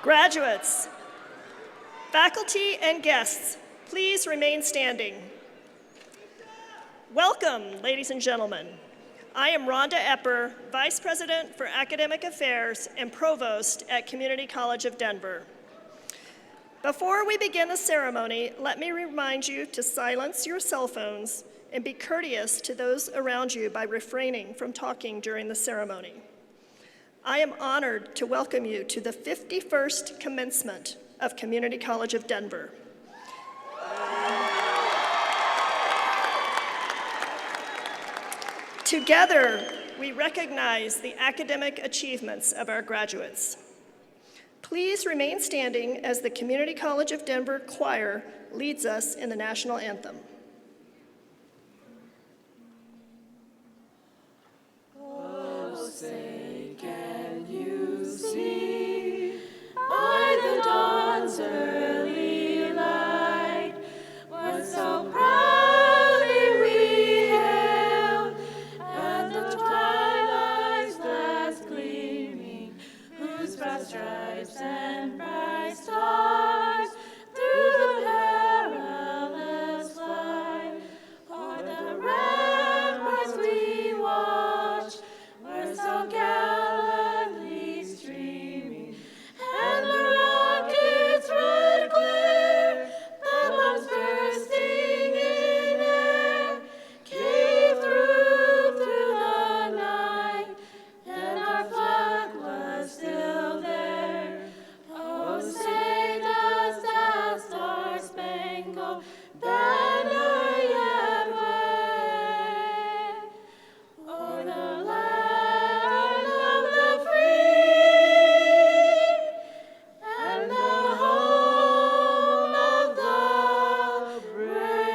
Graduates, faculty, and guests, please remain standing. Welcome, ladies and gentlemen. I am Rhonda Epper, Vice President for Academic Affairs and Provost at Community College of Denver. Before we begin the ceremony, let me remind you to silence your cell phones and be courteous to those around you by refraining from talking during the ceremony. I am honored to welcome you to the 51st commencement of Community College of Denver. Together, we recognize the academic achievements of our graduates. Please remain standing as the Community College of Denver Choir leads us in the national anthem. Oh, say, can you see by the dawn's early light what so proudly we hailed at the twilight's last gleaming, whose broad stripes and bright stars through the perilous flight o'er the ramparts we watched were so gallantly streaming, and the rocket's red glare, the bombs bursting in air, came through the night, and our flag was still there. Oh, say does that star-spangled banner yet wave o'er the land of the free and the home of the brave?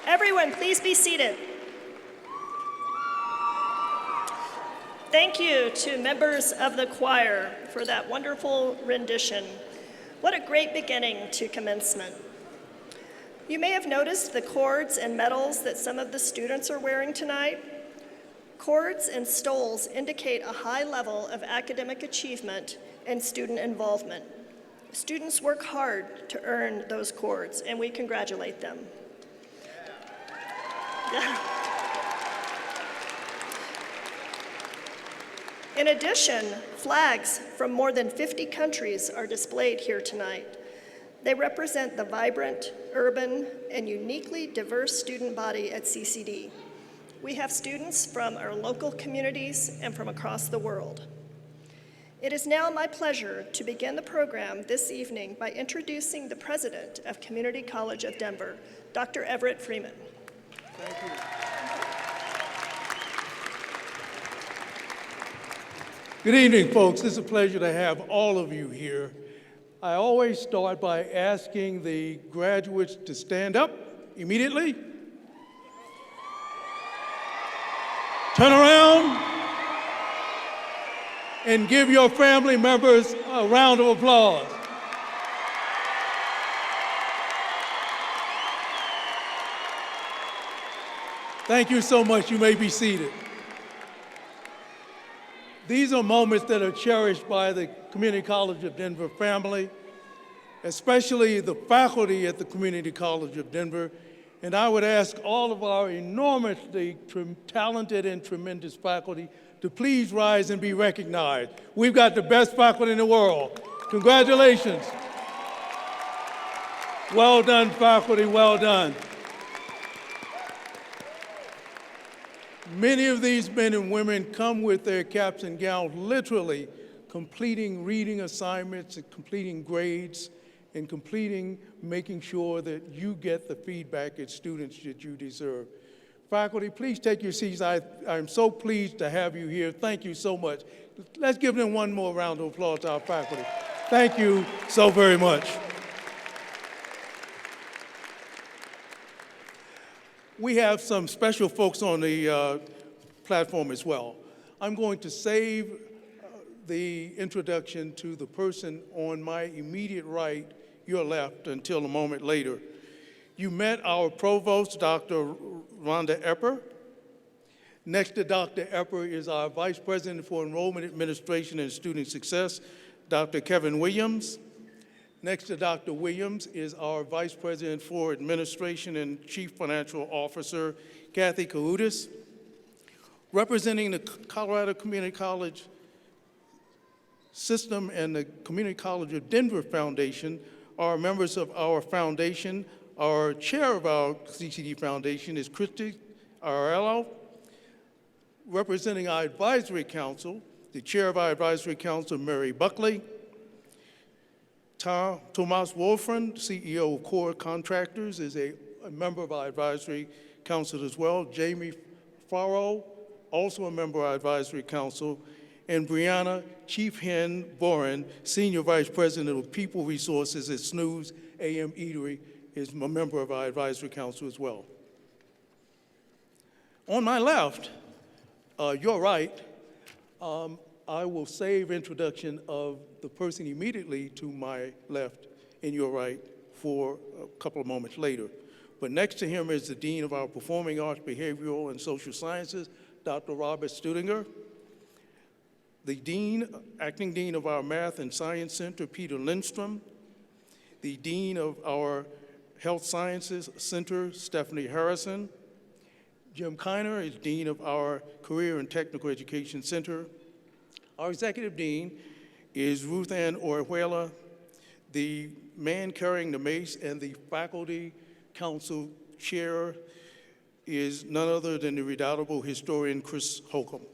Everyone, please be seated. Thank you to members of the choir for that wonderful rendition. What a great beginning to commencement. You may have noticed the cords and medals that some of the students are wearing tonight. Cords and stoles indicate a high level of academic achievement and student involvement. Students work hard to earn those cords, and we congratulate them. In addition, flags from more than 50 countries are displayed here tonight. They represent the vibrant, urban, and uniquely diverse student body at CCD. We have students from our local communities and from across the world. It is now my pleasure to begin the program this evening by introducing the president of Community College of Denver, Dr. Everett Freeman. Thank you. Good evening, folks. It's a pleasure to have all of you here. I always start by asking the graduates to stand up immediately. Turn around and give your family members a round of applause. Thank you so much. You may be seated. These are moments that are cherished by the Community College of Denver family, especially the faculty at the Community College of Denver. And I would ask all of our enormously talented and tremendous faculty to please rise and be recognized. We've got the best faculty in the world. Congratulations. Well done, faculty, well done. Many of these men and women come with their caps and gowns, literally completing reading assignments and completing grades and making sure that you get the feedback as students that you deserve. Faculty, please take your seats. I'm so pleased to have you here. Thank you so much. Let's give them one more round of applause to our faculty. Thank you so very much. We have some special folks on the platform as well. I'm going to save the introduction to the person on my immediate right, your left, until a moment later. You met our provost, Dr. Rhonda Epper, Next to Dr. Epper is our Vice President for Enrollment Administration and Student Success, Dr. Kevin Williams. Next to Dr. Williams is our Vice President for Administration and Chief Financial Officer, Kathy Kahutis. Representing the Colorado Community College System and the Community College of Denver Foundation are members of our foundation. Our chair of our CCD Foundation is Christy Arello. Representing our advisory council, the chair of our advisory council, Mary Buckley. Tomas Wolfram, CEO of Core Contractors, is a member of our advisory council as well. Jamie Farrow, also a member of our advisory council. And Brianna Chief Hen Boren, Senior Vice President of People Resources at Snooze AM Eatery, is a member of our advisory council as well. On my left, your right, I will save introduction of the person immediately to my left and your right for a couple of moments later. But next to him is the Dean of our Performing Arts, Behavioral, and Social Sciences, Dr. Robert Studinger. The Acting Dean of our Math and Science Center, Peter Lindstrom. The Dean of our Health Sciences Center, Stephanie Harrison. Jim Kiner is Dean of our Career and Technical Education Center. Our Executive Dean is Ruth Ann Orihuela, the man carrying the mace, and the Faculty Council Chair is none other than the redoubtable historian Chris Holcomb.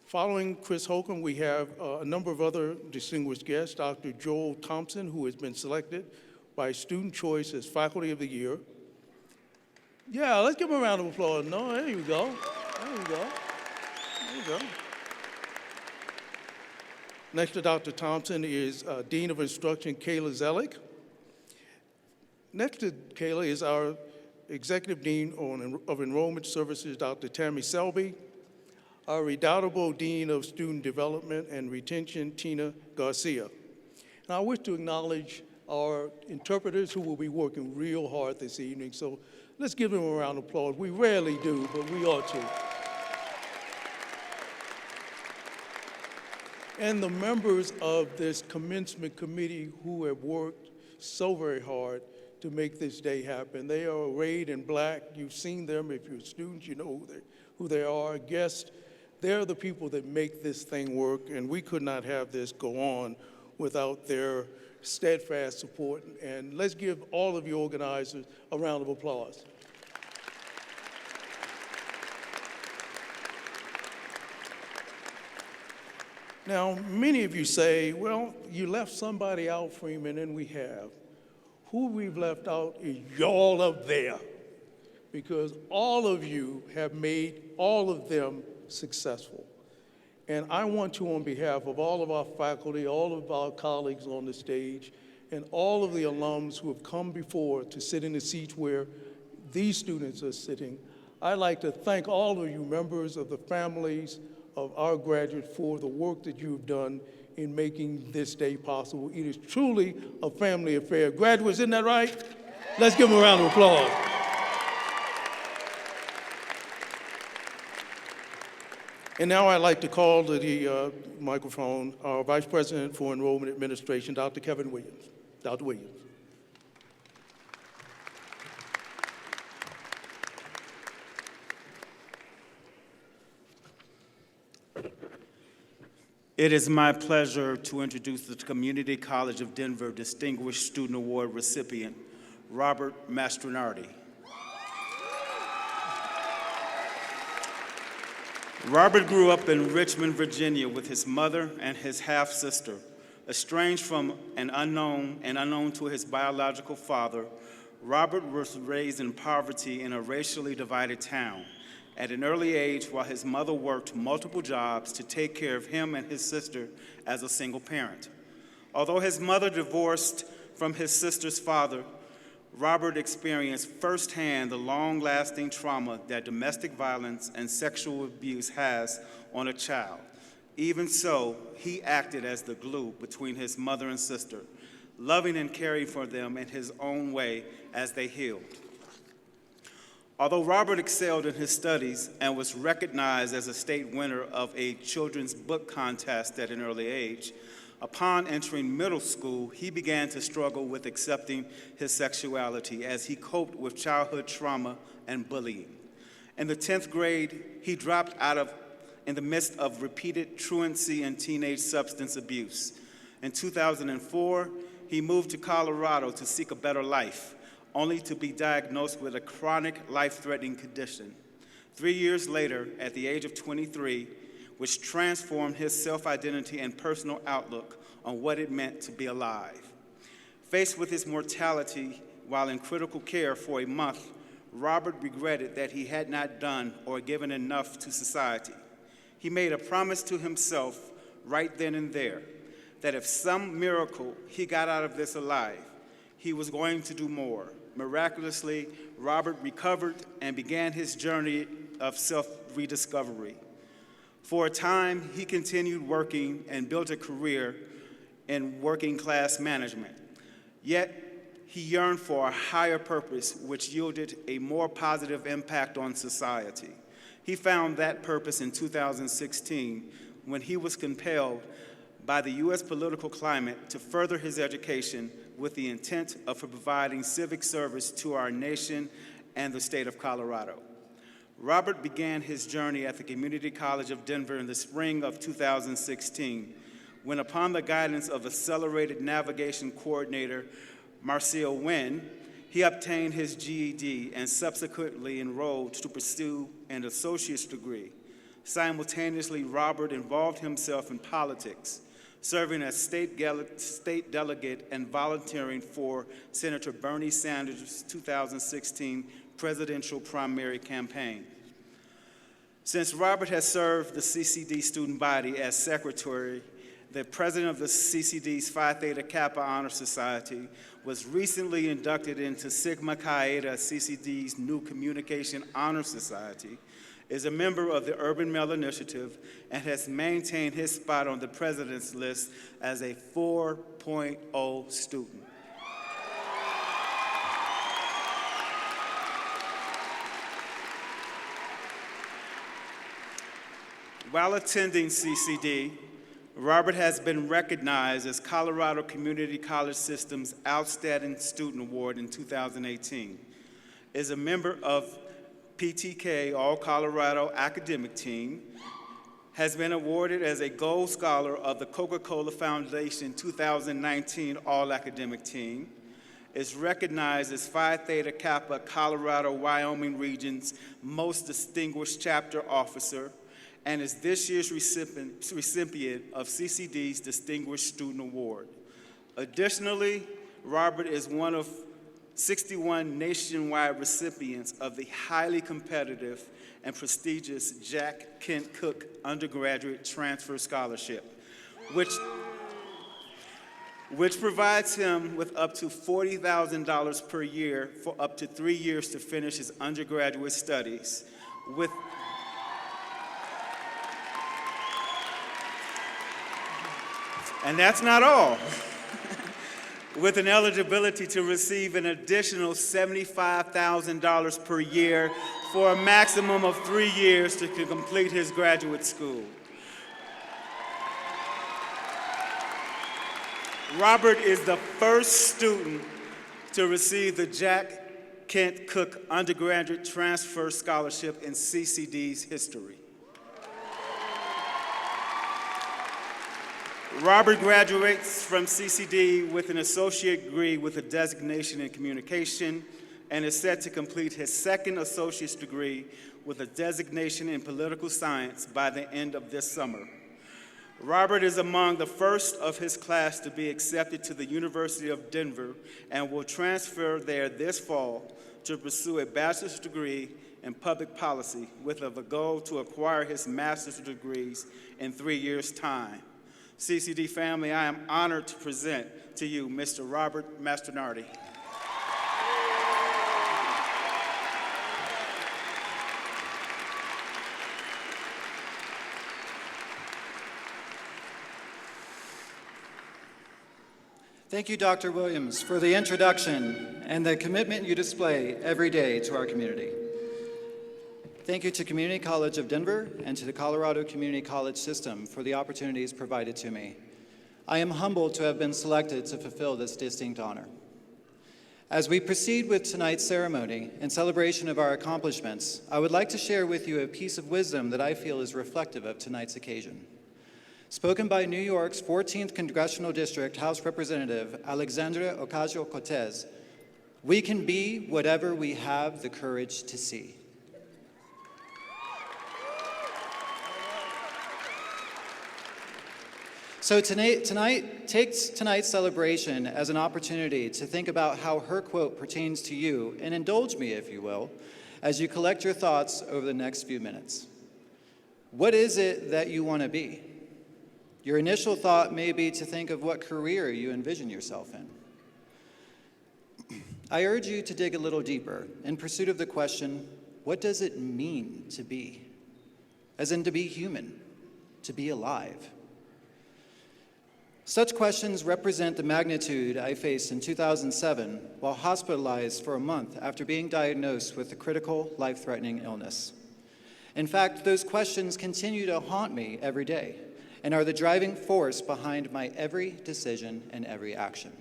Following Chris Holcomb, we have a number of other distinguished guests, Dr. Joel Thompson, who has been selected by Student Choice as Faculty of the Year. Yeah, let's give him a round of applause. No, there you go. There you go. There you go. Next to Dr. Thompson is Dean of Instruction, Kayla Zelig. Next to Kayla is our Executive Dean of Enrollment Services, Dr. Tammy Selby. Our redoubtable Dean of Student Development and Retention, Tina Garcia. And I wish to acknowledge our interpreters who will be working real hard this evening. So let's give them a round of applause. We rarely do, but we ought to. And the members of this commencement committee who have worked so very hard to make this day happen. They are arrayed in black. You've seen them. If you're students, you know who they are. Guests, they're the people that make this thing work, and we could not have this go on without their steadfast support. And let's give all of you organizers a round of applause. Now, many of you say, well, you left somebody out, Freeman, and we have. Who we've left out is y'all up there, because all of you have made all of them successful. And I want to, on behalf of all of our faculty, all of our colleagues on the stage, and all of the alums who have come before to sit in the seats where these students are sitting, I'd like to thank all of you members of the families of our graduates for the work that you've done in making this day possible. It is truly a family affair. Graduates, isn't that right? Let's give them a round of applause. And now I'd like to call to the microphone our Vice President for Enrollment Administration, Dr. Kevin Williams. Dr. Williams. It is my pleasure to introduce the Community College of Denver Distinguished Student Award recipient, Robert Mastronardi. Robert grew up in Richmond, Virginia with his mother and his half-sister. Estranged from and unknown to his biological father, Robert was raised in poverty in a racially divided town. At an early age, while his mother worked multiple jobs to take care of him and his sister as a single parent. Although his mother divorced from his sister's father, Robert experienced firsthand the long-lasting trauma that domestic violence and sexual abuse has on a child. Even so, he acted as the glue between his mother and sister, loving and caring for them in his own way as they healed. Although Robert excelled in his studies and was recognized as a state winner of a children's book contest at an early age, upon entering middle school, he began to struggle with accepting his sexuality as he coped with childhood trauma and bullying. In the 10th grade, he dropped out in the midst of repeated truancy and teenage substance abuse. In 2004, he moved to Colorado to seek a better life, only to be diagnosed with a chronic, life-threatening condition. 3 years later, at the age of 23, which transformed his self-identity and personal outlook on what it meant to be alive. Faced with his mortality while in critical care for a month, Robert regretted that he had not done or given enough to society. He made a promise to himself right then and there that if some miracle he got out of this alive, he was going to do more. Miraculously, Robert recovered and began his journey of self-rediscovery. For a time, he continued working and built a career in working-class management. Yet, he yearned for a higher purpose, which yielded a more positive impact on society. He found that purpose in 2016 when he was compelled by the U.S. political climate to further his education with the intent of providing civic service to our nation and the state of Colorado. Robert began his journey at the Community College of Denver in the spring of 2016, when upon the guidance of Accelerated Navigation Coordinator Marcel Wynn, he obtained his GED and subsequently enrolled to pursue an associate's degree. Simultaneously, Robert involved himself in politics, serving as state delegate and volunteering for Senator Bernie Sanders' 2016 presidential primary campaign. Since Robert has served the CCD student body as secretary, the president of the CCD's Phi Theta Kappa Honor Society was recently inducted into Sigma Chi Eta CCD's new Communication Honor Society, is a member of the Urban Male Initiative, and has maintained his spot on the president's list as a 4.0 student. While attending CCD, Robert has been recognized as Colorado Community College System's Outstanding Student Award in 2018, is a member of PTK All Colorado Academic Team, has been awarded as a Gold Scholar of the Coca-Cola Foundation 2019 All Academic Team, is recognized as Phi Theta Kappa Colorado Wyoming Region's Most Distinguished Chapter Officer, and is this year's recipient of CCD's Distinguished Student Award. Additionally, Robert is one of 61 nationwide recipients of the highly competitive and prestigious Jack Kent Cooke Undergraduate Transfer Scholarship, which provides him with up to $40,000 per year for up to 3 years to finish his undergraduate studies, and that's not all. With an eligibility to receive an additional $75,000 per year for a maximum of 3 years to complete his graduate school. Robert is the first student to receive the Jack Kent Cooke Undergraduate Transfer Scholarship in CCD's history. Robert graduates from CCD with an associate degree with a designation in communication and is set to complete his second associate's degree with a designation in political science by the end of this summer. Robert is among the first of his class to be accepted to the University of Denver and will transfer there this fall to pursue a bachelor's degree in public policy with a goal to acquire his master's degrees in 3 years' time. CCD family, I am honored to present to you Mr. Robert Mastronardi. Thank you, Dr. Williams, for the introduction and the commitment you display every day to our community. Thank you to Community College of Denver and to the Colorado Community College system for the opportunities provided to me. I am humbled to have been selected to fulfill this distinct honor. As we proceed with tonight's ceremony in celebration of our accomplishments, I would like to share with you a piece of wisdom that I feel is reflective of tonight's occasion. Spoken by New York's 14th Congressional District House Representative Alexandra Ocasio-Cortez, we can be whatever we have the courage to see. So take tonight's celebration as an opportunity to think about how her quote pertains to you, and indulge me, if you will, as you collect your thoughts over the next few minutes. What is it that you want to be? Your initial thought may be to think of what career you envision yourself in. I urge you to dig a little deeper in pursuit of the question, what does it mean to be? As in to be human, to be alive. Such questions represent the magnitude I faced in 2007 while hospitalized for a month after being diagnosed with a critical, life-threatening illness. In fact, those questions continue to haunt me every day and are the driving force behind my every decision and every action.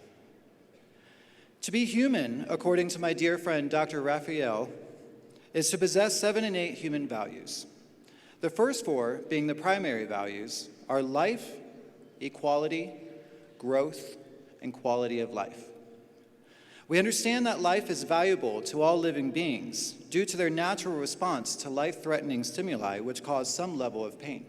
To be human, according to my dear friend Dr. Raphael, is to possess 7 innate human values. The first 4, being the primary values, are life, equality, growth, and quality of life. We understand that life is valuable to all living beings due to their natural response to life-threatening stimuli which cause some level of pain.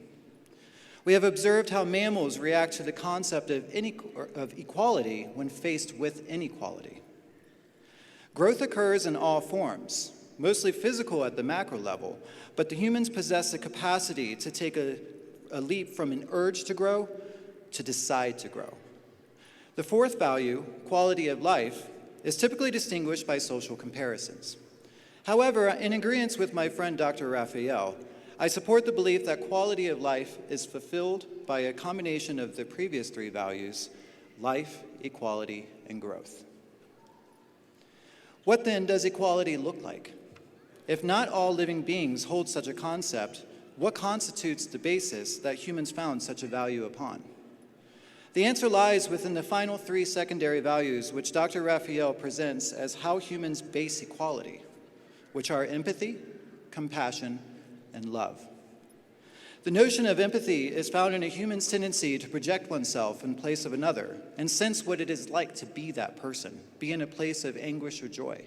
We have observed how mammals react to the concept of equality when faced with inequality. Growth occurs in all forms, mostly physical at the macro level, but the humans possess the capacity to take a leap from an urge to grow to decide to grow. The fourth value, quality of life, is typically distinguished by social comparisons. However, in agreement with my friend Dr. Raphael, I support the belief that quality of life is fulfilled by a combination of the previous 3 values, life, equality, and growth. What then does equality look like? If not all living beings hold such a concept, what constitutes the basis that humans found such a value upon? The answer lies within the final 3 secondary values which Dr. Raphael presents as how humans base equality, which are empathy, compassion, and love. The notion of empathy is found in a human's tendency to project oneself in place of another and sense what it is like to be that person, be in a place of anguish or joy.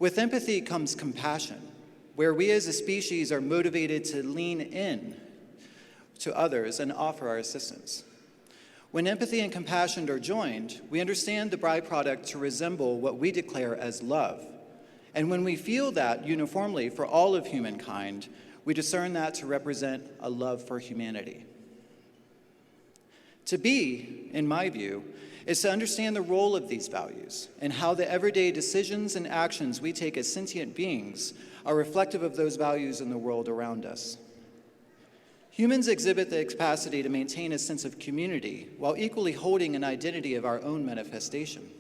With empathy comes compassion, where we as a species are motivated to lean in to others and offer our assistance. When empathy and compassion are joined, we understand the byproduct to resemble what we declare as love. And when we feel that uniformly for all of humankind, we discern that to represent a love for humanity. To be, in my view, is to understand the role of these values and how the everyday decisions and actions we take as sentient beings are reflective of those values in the world around us. Humans exhibit the capacity to maintain a sense of community while equally holding an identity of our own manifestation.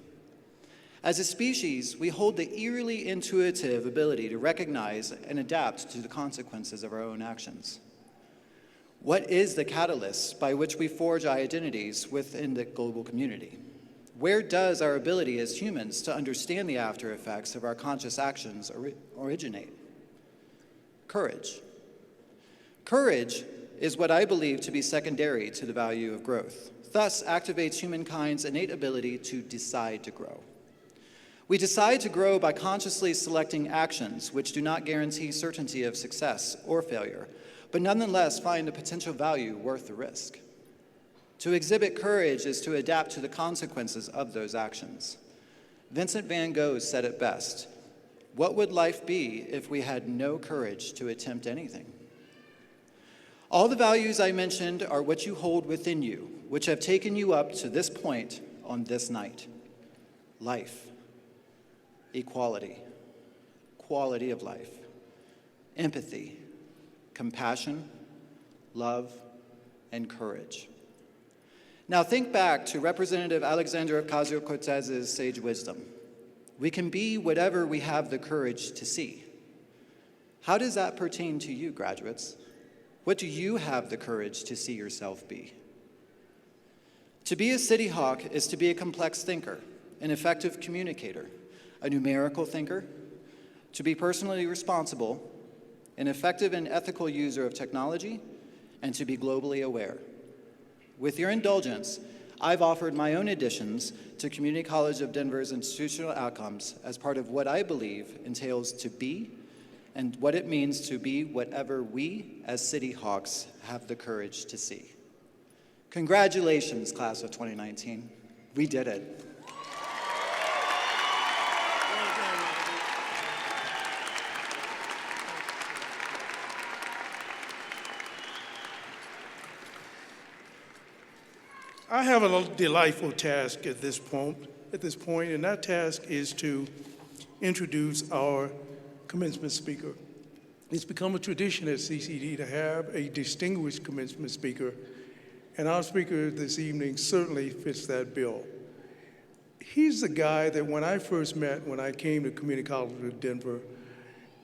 As a species, we hold the eerily intuitive ability to recognize and adapt to the consequences of our own actions. What is the catalyst by which we forge our identities within the global community? Where does our ability as humans to understand the after effects of our conscious actions originate? Courage. Courage is what I believe to be secondary to the value of growth, thus activates humankind's innate ability to decide to grow. We decide to grow by consciously selecting actions which do not guarantee certainty of success or failure, but nonetheless find a potential value worth the risk. To exhibit courage is to adapt to the consequences of those actions. Vincent van Gogh said it best, "What would life be if we had no courage to attempt anything?" All the values I mentioned are what you hold within you, which have taken you up to this point on this night. Life, equality, quality of life, empathy, compassion, love, and courage. Now think back to Representative Alexandra Ocasio-Cortez's sage wisdom. We can be whatever we have the courage to see. How does that pertain to you, graduates? What do you have the courage to see yourself be? To be a City Hawk is to be a complex thinker, an effective communicator, a numerical thinker, to be personally responsible, an effective and ethical user of technology, and to be globally aware. With your indulgence, I've offered my own additions to Community College of Denver's institutional outcomes as part of what I believe entails to be and what it means to be whatever we as City Hawks have the courage to see. Congratulations, class of 2019. We did it. I have a delightful task at this point, and that task is to introduce our commencement speaker. It's become a tradition at CCD to have a distinguished commencement speaker, and our speaker this evening certainly fits that bill. He's the guy that when I first met, when I came to Community College of Denver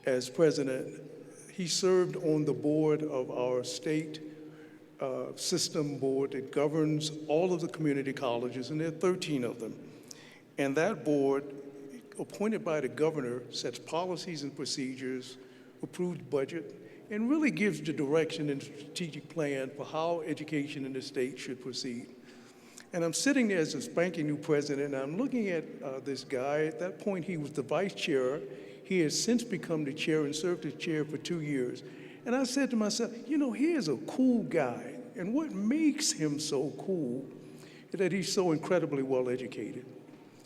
as president, he served on the board of our state system board that governs all of the community colleges, and there are 13 of them. And that board, appointed by the governor, sets policies and procedures, approves budget, and really gives the direction and strategic plan for how education in the state should proceed. And I'm sitting there as a spanking new president, and I'm looking at this guy. At that point, he was the vice chair. He has since become the chair and served as chair for 2 years. And I said to myself, you know, he is a cool guy. And what makes him so cool is that he's so incredibly well educated.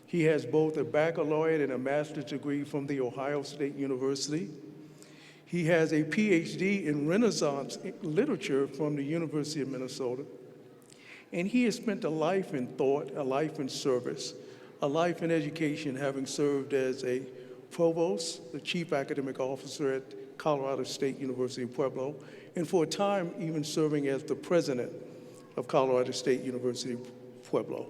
He has both a baccalaureate and a master's degree from the Ohio State University. He has a PhD in Renaissance literature from the University of Minnesota. And he has spent a life in thought, a life in service, a life in education, having served as a provost, the chief academic officer at Colorado State University in Pueblo, and for a time even serving as the president of Colorado State University Pueblo.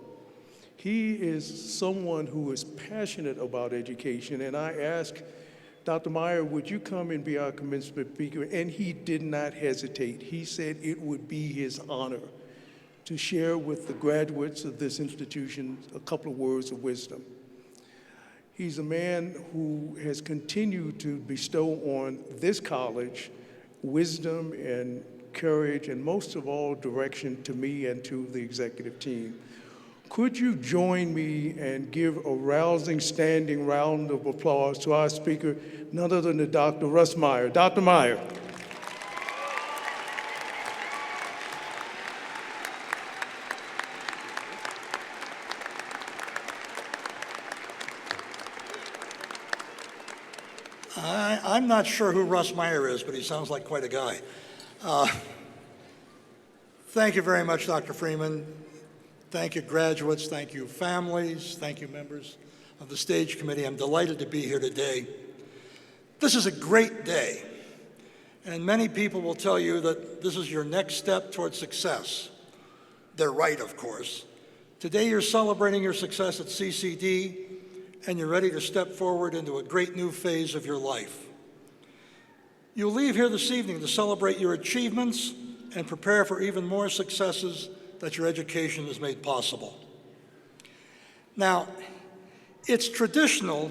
He is someone who is passionate about education, and I asked Dr. Meyer, would you come and be our commencement speaker? And he did not hesitate. He said it would be his honor to share with the graduates of this institution a couple of words of wisdom. He's a man who has continued to bestow on this college wisdom and courage, and most of all, direction to me and to the executive team. Could you join me and give a rousing standing round of applause to our speaker, none other than Dr. Russ Meyer. Dr. Meyer. I'm not sure who Russ Meyer is, but he sounds like quite a guy. Thank you very much, Dr. Freeman. Thank you, graduates. Thank you, families. Thank you, members of the stage committee. I'm delighted to be here today. This is a great day, and many people will tell you that this is your next step towards success. They're right, of course. Today you're celebrating your success at CCD, and you're ready to step forward into a great new phase of your life. You'll leave here this evening to celebrate your achievements and prepare for even more successes that your education has made possible. Now, it's traditional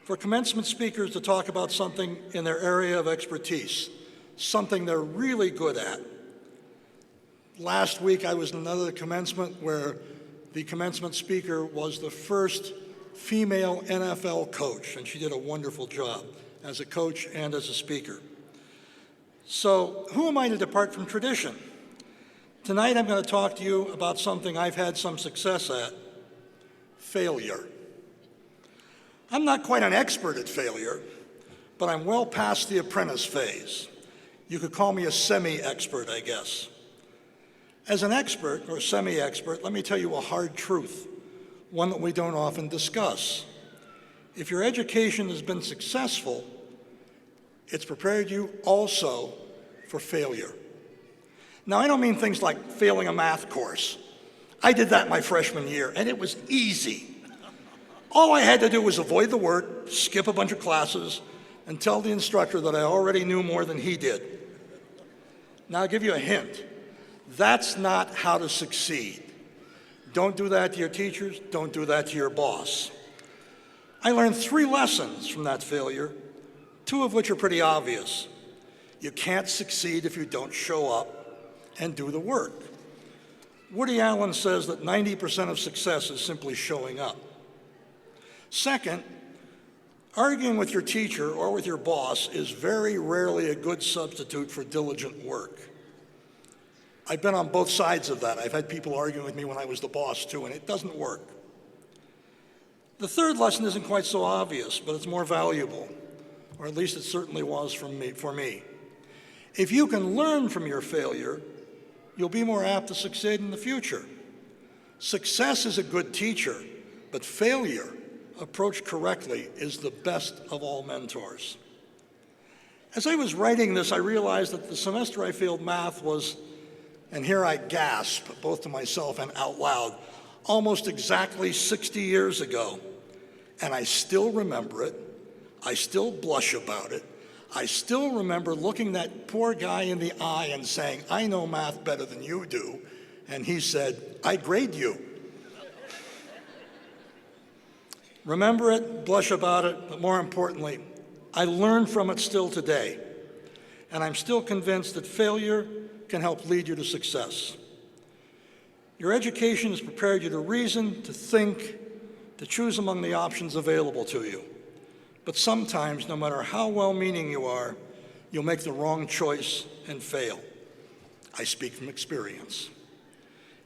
for commencement speakers to talk about something in their area of expertise, something they're really good at. Last week, I was in another commencement where the commencement speaker was the first female NFL coach, and she did a wonderful job as a coach and as a speaker. So who am I to depart from tradition? Tonight I'm going to talk to you about something I've had some success at, failure. I'm not quite an expert at failure, but I'm well past the apprentice phase. You could call me a semi-expert, I guess. As an expert or semi-expert, let me tell you a hard truth, one that we don't often discuss. If your education has been successful, it's prepared you also for failure. Now, I don't mean things like failing a math course. I did that my freshman year, and it was easy. All I had to do was avoid the work, skip a bunch of classes, and tell the instructor that I already knew more than he did. Now, I'll give you a hint. That's not how to succeed. Don't do that to your teachers. Don't do that to your boss. I learned 3 lessons from that failure, 2 of which are pretty obvious. You can't succeed if you don't show up and do the work. Woody Allen says that 90% of success is simply showing up. Second, arguing with your teacher or with your boss is very rarely a good substitute for diligent work. I've been on both sides of that. I've had people arguing with me when I was the boss too, and it doesn't work. The third lesson isn't quite so obvious, but it's more valuable, or at least it certainly was for me. If you can learn from your failure, you'll be more apt to succeed in the future. Success is a good teacher, but failure, approached correctly, is the best of all mentors. As I was writing this, I realized that the semester I failed math was, and here I gasp, both to myself and out loud, almost exactly 60 years ago. And I still remember it. I still blush about it. I still remember looking that poor guy in the eye and saying, I know math better than you do. And he said, I grade you. Remember it, blush about it, but more importantly, I learn from it still today. And I'm still convinced that failure can help lead you to success. Your education has prepared you to reason, to think, to choose among the options available to you. But sometimes, no matter how well-meaning you are, you'll make the wrong choice and fail. I speak from experience.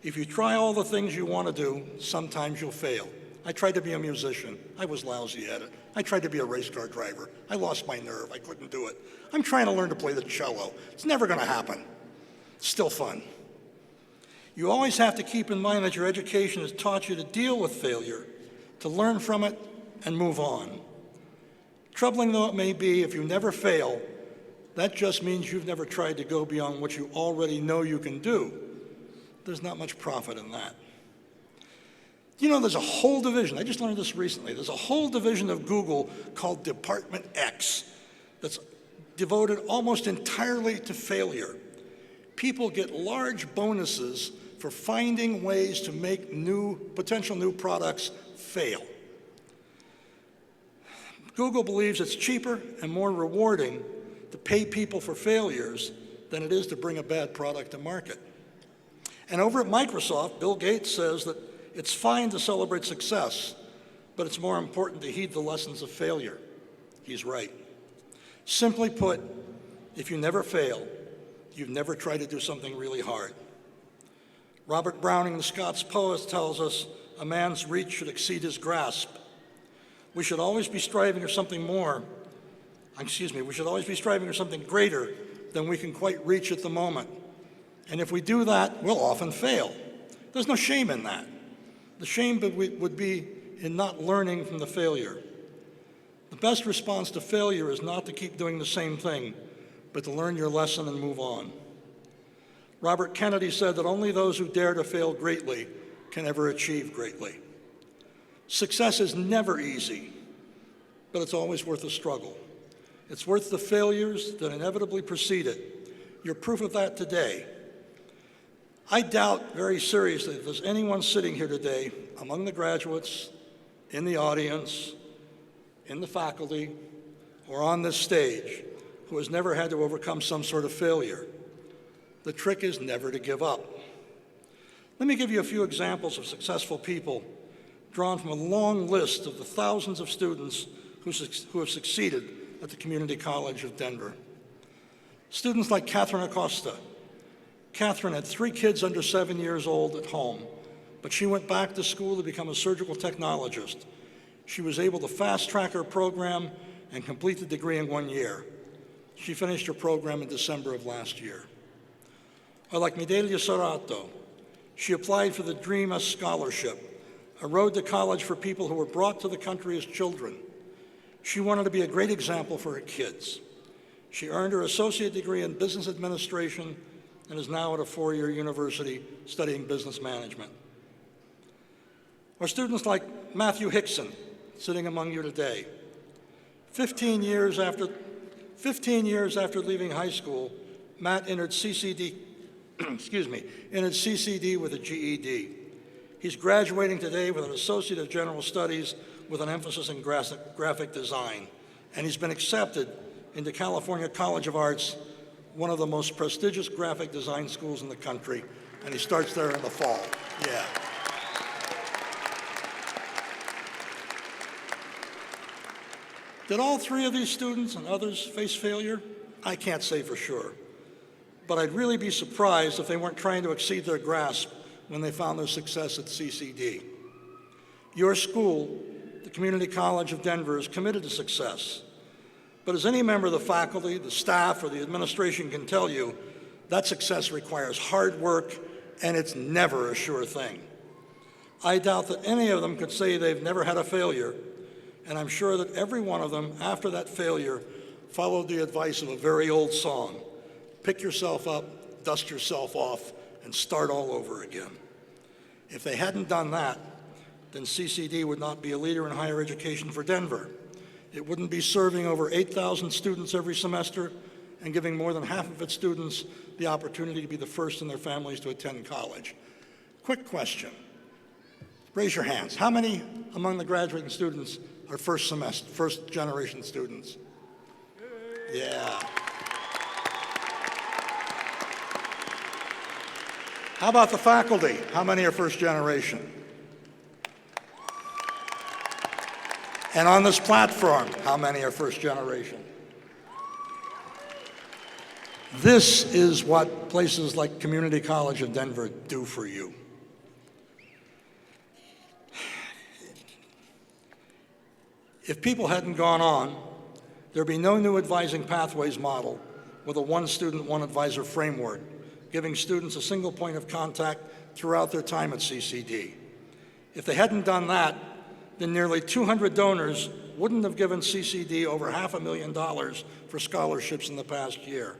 If you try all the things you want to do, sometimes you'll fail. I tried to be a musician. I was lousy at it. I tried to be a race car driver. I lost my nerve. I couldn't do it. I'm trying to learn to play the cello. It's never going to happen. It's still fun. You always have to keep in mind that your education has taught you to deal with failure, to learn from it, and move on. Troubling though it may be, if you never fail, that just means you've never tried to go beyond what you already know you can do. There's not much profit in that. You know, there's a whole division, I just learned this recently, there's a whole division of Google called Department X that's devoted almost entirely to failure. People get large bonuses for finding ways to make potential new products fail. Google believes it's cheaper and more rewarding to pay people for failures than it is to bring a bad product to market. And over at Microsoft, Bill Gates says that it's fine to celebrate success, but it's more important to heed the lessons of failure. He's right. Simply put, if you never fail, you've never tried to do something really hard. Robert Browning, the Scots poet, tells us a man's reach should exceed his grasp. We should always be striving for something we should always be striving for something greater than we can quite reach at the moment. And if we do that, we'll often fail. There's no shame in that. The shame would be in not learning from the failure. The best response to failure is not to keep doing the same thing, but to learn your lesson and move on. Robert Kennedy said that only those who dare to fail greatly can ever achieve greatly. Success is never easy, but it's always worth a struggle. It's worth the failures that inevitably precede it. You're proof of that today. I doubt very seriously if there's anyone sitting here today among the graduates, in the audience, in the faculty, or on this stage who has never had to overcome some sort of failure. The trick is never to give up. Let me give you a few examples of successful people drawn from a long list of the thousands of students who have succeeded at the Community College of Denver. Students like Catherine Acosta. Catherine had 3 kids under 7 years old at home, but she went back to school to become a surgical technologist. She was able to fast-track her program and complete the degree in 1 year. She finished her program in December of last year. Or like Midelia Sorato, she applied for the DREAMA Scholarship, a road to college for people who were brought to the country as children. She wanted to be a great example for her kids. She earned her associate degree in business administration and is now at a 4-year university studying business management. Or students like Matthew Hickson, sitting among you today. 15 years after leaving high school, Matt entered CCD, entered CCD with a GED. He's graduating today with an Associate of General Studies with an emphasis in graphic design. And he's been accepted into California College of Arts, one of the most prestigious graphic design schools in the country. And he starts there in the fall. Yeah. Did all three of these students and others face failure? I can't say for sure. But I'd really be surprised if they weren't trying to exceed their grasp when they found their success at CCD. Your school, the Community College of Denver, is committed to success. But as any member of the faculty, the staff, or the administration can tell you, that success requires hard work, and it's never a sure thing. I doubt that any of them could say they've never had a failure, and I'm sure that every one of them, after that failure, followed the advice of a very old song: pick yourself up, dust yourself off, and start all over again. If they hadn't done that, then CCD would not be a leader in higher education for Denver. It wouldn't be serving over 8,000 students every semester and giving more than half of its students the opportunity to be the first in their families to attend college. Quick question. Raise your hands. How many among the graduating students are first generation students? Yeah. How about the faculty? How many are first generation? And on this platform, how many are first generation? This is what places like Community College of Denver do for you. If people hadn't gone on, there'd be no new advising pathways model with a one student, one advisor framework, giving students a single point of contact throughout their time at CCD. If they hadn't done that, then nearly 200 donors wouldn't have given CCD over $500,000 for scholarships in the past year.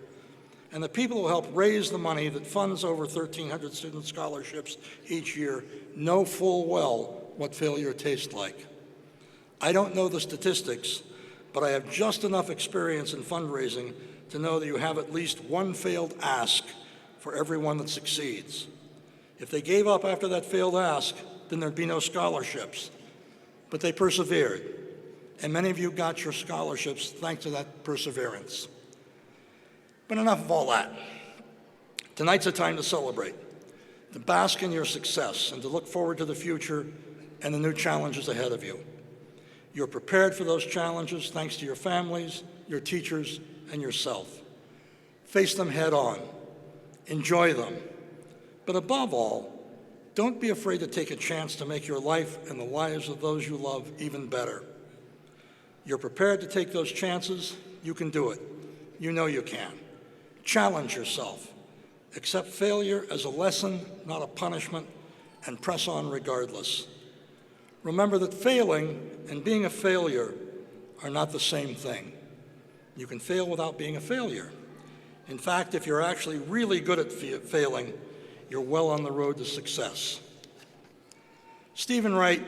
And the people who help raise the money that funds over 1,300 student scholarships each year know full well what failure tastes like. I don't know the statistics, but I have just enough experience in fundraising to know that you have at least one failed ask for everyone that succeeds. If they gave up after that failed ask, then there'd be no scholarships. But they persevered, and many of you got your scholarships thanks to that perseverance. But enough of all that. Tonight's a time to celebrate, to bask in your success, and to look forward to the future and the new challenges ahead of you. You're prepared for those challenges thanks to your families, your teachers, and yourself. Face them head on. Enjoy them. But above all, don't be afraid to take a chance to make your life and the lives of those you love even better. You're prepared to take those chances, you can do it. You know you can. Challenge yourself. Accept failure as a lesson, not a punishment, and press on regardless. Remember that failing and being a failure are not the same thing. You can fail without being a failure. In fact, if you're actually really good at failing, you're well on the road to success. Stephen Wright,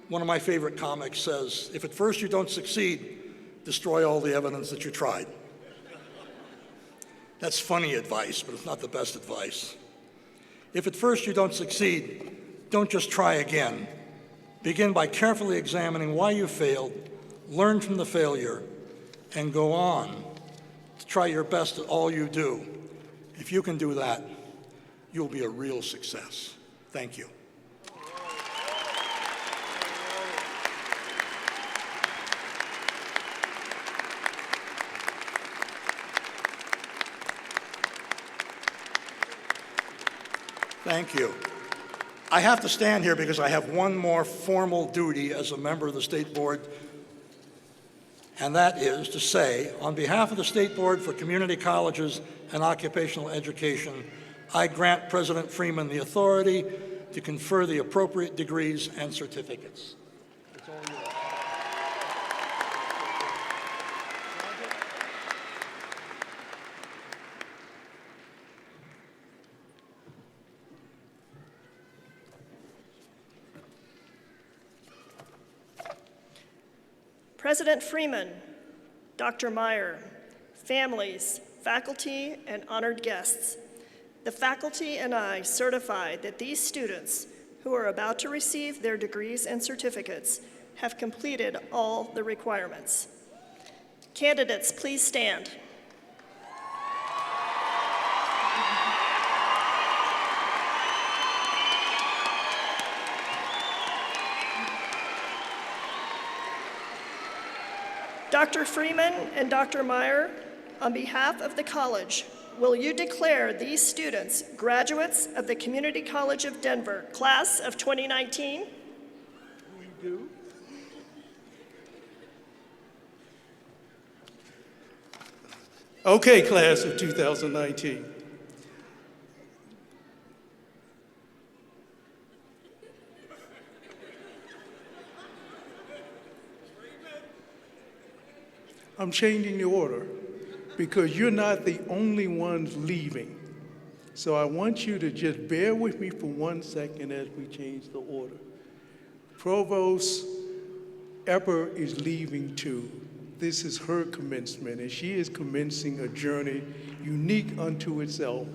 one of my favorite comics, says, if at first you don't succeed, destroy all the evidence that you tried. That's funny advice, but it's not the best advice. If at first you don't succeed, don't just try again. Begin by carefully examining why you failed, learn from the failure, and go on to try your best at all you do. If you can do that, you'll be a real success. Thank you. Thank you. I have to stand here because I have one more formal duty as a member of the State Board, and that is to say, on behalf of the State Board for Community Colleges and Occupational Education, I grant President Freeman the authority to confer the appropriate degrees and certificates. It's all yours. President Freeman, Dr. Meyer, families, faculty, and honored guests. The faculty and I certify that these students, who are about to receive their degrees and certificates, have completed all the requirements. Candidates, please stand. Dr. Freeman and Dr. Meyer, on behalf of the college, will you declare these students graduates of the Community College of Denver, class of 2019? We do. Okay, class of 2019. I'm changing the order because you're not the only ones leaving. So I want you to just bear with me for 1 second as we change the order. Provost Epper is leaving too. This is her commencement, and she is commencing a journey unique unto itself.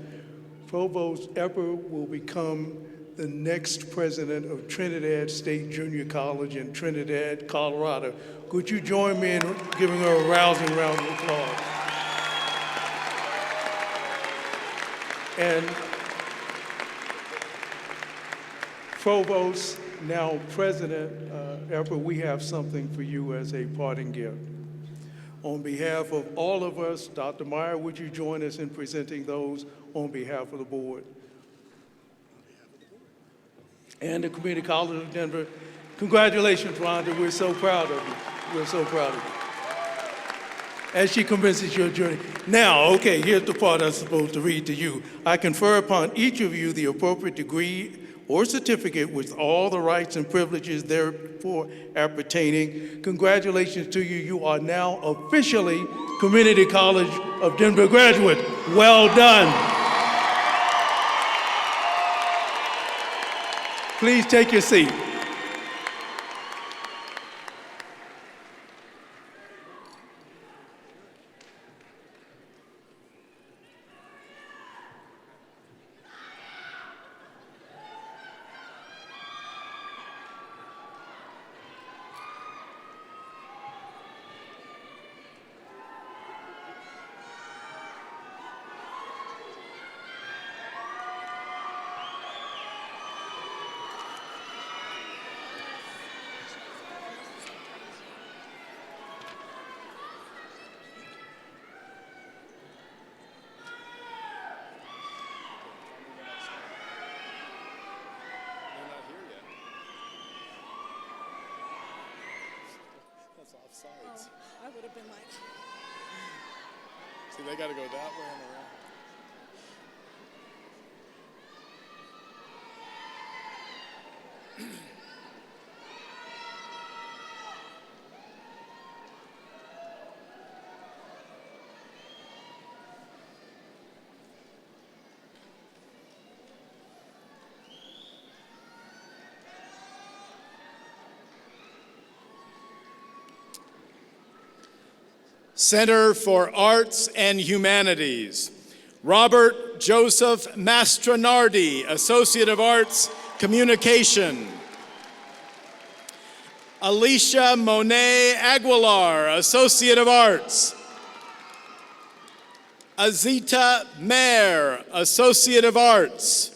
Provost Epper will become the next president of Trinidad State Junior College in Trinidad, Colorado. Could you join me in giving her a rousing round of applause? And Provost, now President Epper, we have something for you as a parting gift. On behalf of all of us, Dr. Meyer, would you join us in presenting those on behalf of the board? And the Community College of Denver, congratulations, Rhonda. We're so proud of you. We're so proud of you. As she commences your journey. Now, okay, here's the part I'm supposed to read to you. I confer upon each of you the appropriate degree or certificate with all the rights and privileges therefore appertaining. Congratulations to you. You are now officially Community College of Denver graduate. Well done. Please take your seat. Sides. I would have been like. See, they got to go that way and around. Center for Arts and Humanities. Robert Joseph Mastronardi, Associate of Arts, Communication. Alicia Monet Aguilar, Associate of Arts. Azita Mayer, Associate of Arts.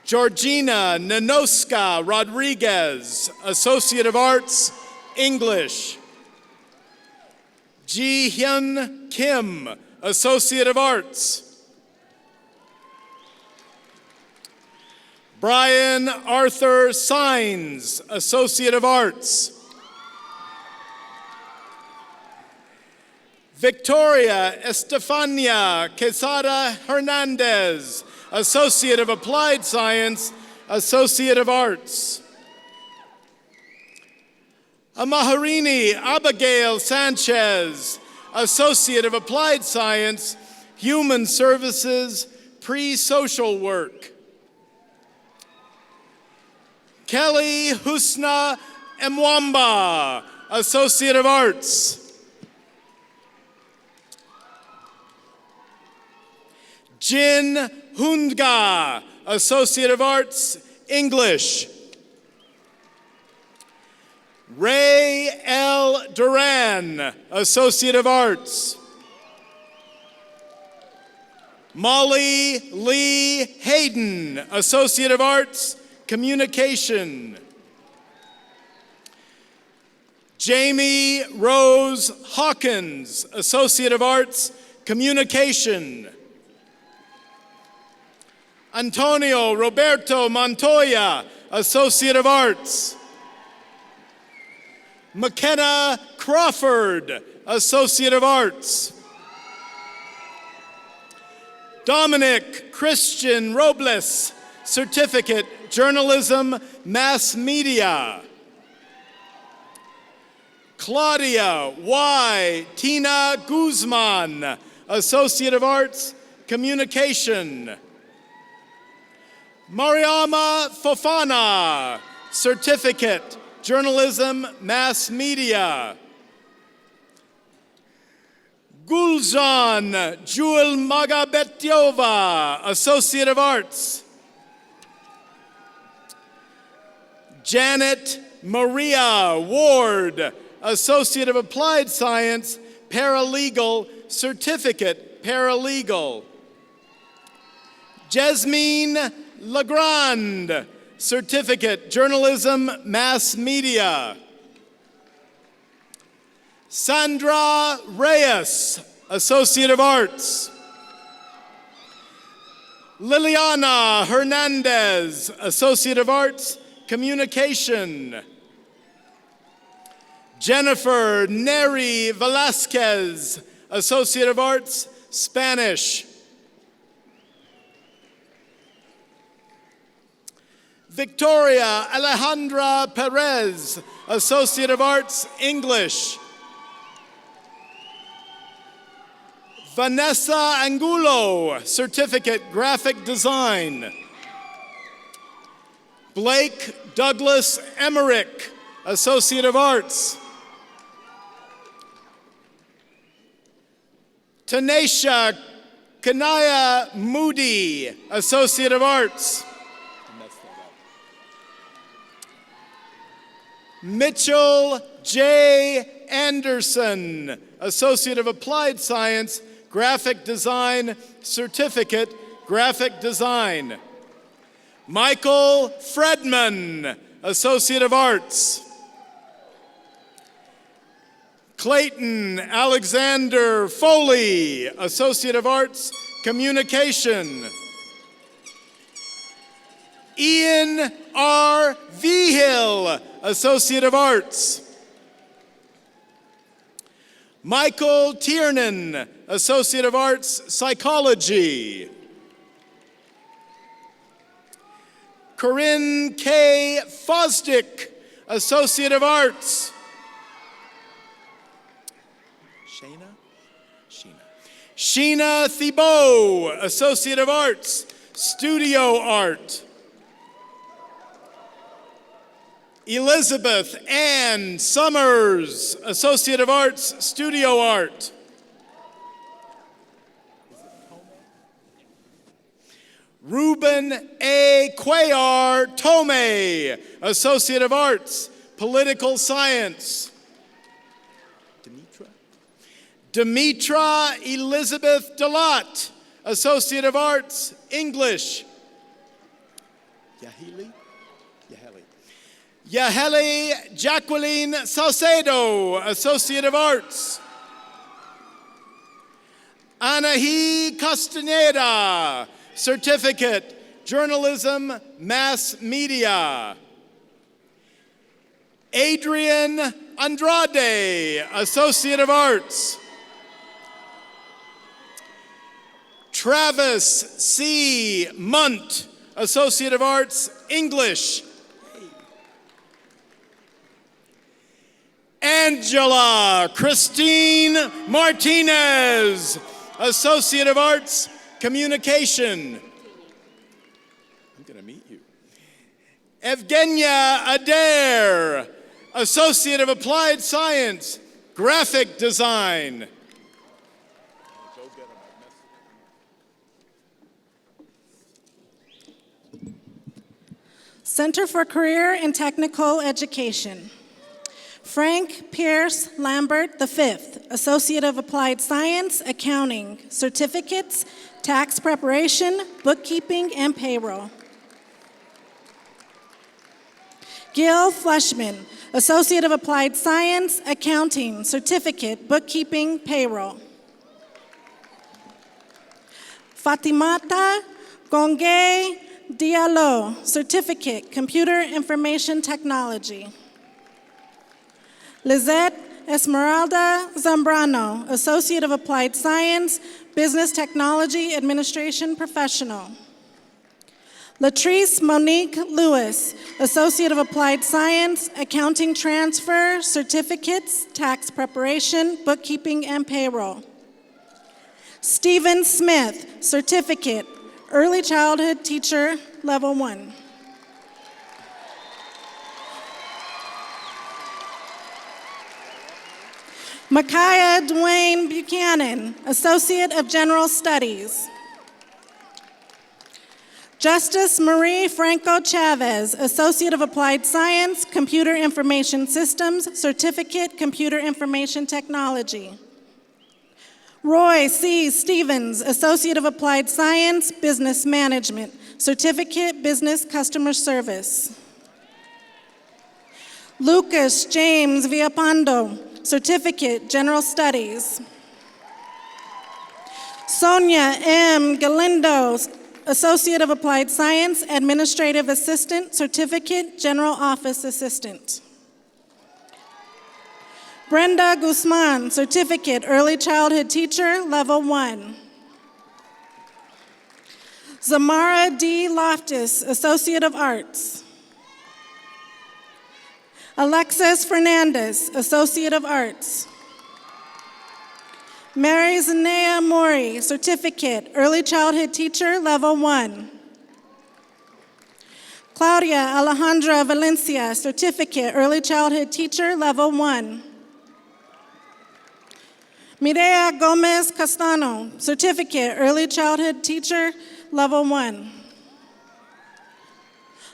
Georgina Nanoska Rodriguez, Associate of Arts, English. Ji Hyun Kim, Associate of Arts. Brian Arthur Sines, Associate of Arts. Victoria Estefania Quesada Hernandez, Associate of Applied Science, Associate of Arts. Amaharini Abigail Sanchez, Associate of Applied Science, Human Services, Pre-Social Work. Kelly Husna Mwamba, Associate of Arts. Jin Hundga, Associate of Arts, English. Ray L. Duran, Associate of Arts. Molly Lee Hayden, Associate of Arts, Communication. Jamie Rose Hawkins, Associate of Arts, Communication. Antonio Roberto Montoya, Associate of Arts. McKenna Crawford, Associate of Arts. Dominic Christian Robles, Certificate, Journalism, Mass Media. Claudia Y. Tina Guzman, Associate of Arts, Communication. Mariama Fofana, Certificate, Journalism, Mass Media. Gulzan Jewel Magabetyova, Associate of Arts. Janet Maria Ward, Associate of Applied Science, Paralegal, Certificate, Paralegal. Jasmine Legrand, Certificate, Journalism, Mass Media. Sandra Reyes, Associate of Arts. Liliana Hernandez, Associate of Arts, Communication. Jennifer Neri Velasquez, Associate of Arts, Spanish. Victoria Alejandra Perez, Associate of Arts, English. Vanessa Angulo, Certificate, Graphic Design. Blake Douglas Emmerich, Associate of Arts. Tanisha Kanaya Moody, Associate of Arts. Mitchell J. Anderson, Associate of Applied Science, Graphic Design, Certificate, Graphic Design. Michael Fredman, Associate of Arts. Clayton Alexander Foley, Associate of Arts, Communication. Ian R. Vigil, Associate of Arts. Michael Tiernan, Associate of Arts, Psychology. Corinne K. Fosdick, Associate of Arts. Sheena Thibault, Associate of Arts, Studio Art. Elizabeth Ann Summers, Associate of Arts, Studio Art. Ruben A. Cuellar Tome, Associate of Arts, Political Science. Demetra Elizabeth Delot, Associate of Arts, English. Yaheli Jacqueline Salcedo, Associate of Arts. Anahi Castaneda, Certificate, Journalism, Mass Media. Adrian Andrade, Associate of Arts. Travis C. Munt, Associate of Arts, English. Angela Christine Martinez, Associate of Arts, Communication. I'm going to meet you. Evgenia Adair, Associate of Applied Science, Graphic Design. Center for Career and Technical Education. Frank Pierce Lambert V, Associate of Applied Science, Accounting, Certificates, Tax Preparation, Bookkeeping, and Payroll. Gil Fleshman, Associate of Applied Science, Accounting, Certificate, Bookkeeping, Payroll. Fatimata Gonge Diallo, Certificate, Computer Information Technology. Lizette Esmeralda Zambrano, Associate of Applied Science, Business Technology Administration Professional. Latrice Monique Lewis, Associate of Applied Science, Accounting Transfer, Certificates, Tax Preparation, Bookkeeping, and Payroll. Stephen Smith, Certificate, Early Childhood Teacher, Level 1. Micaiah Dwayne Buchanan, Associate of General Studies. Justice Marie Franco Chavez, Associate of Applied Science, Computer Information Systems, Certificate, Computer Information Technology. Roy C. Stevens, Associate of Applied Science, Business Management, Certificate, Business Customer Service. Lucas James Villapando, Certificate, General Studies. Sonia M. Galindo, Associate of Applied Science, Administrative Assistant, Certificate, General Office Assistant. Brenda Guzman, Certificate, Early Childhood Teacher, Level 1. Zamara D. Loftus, Associate of Arts. Alexis Fernandez, Associate of Arts. Mary Zanea Mori, Certificate, Early Childhood Teacher, Level 1. Claudia Alejandra Valencia, Certificate, Early Childhood Teacher, Level 1. Mireya Gomez Castano, Certificate, Early Childhood Teacher, Level 1.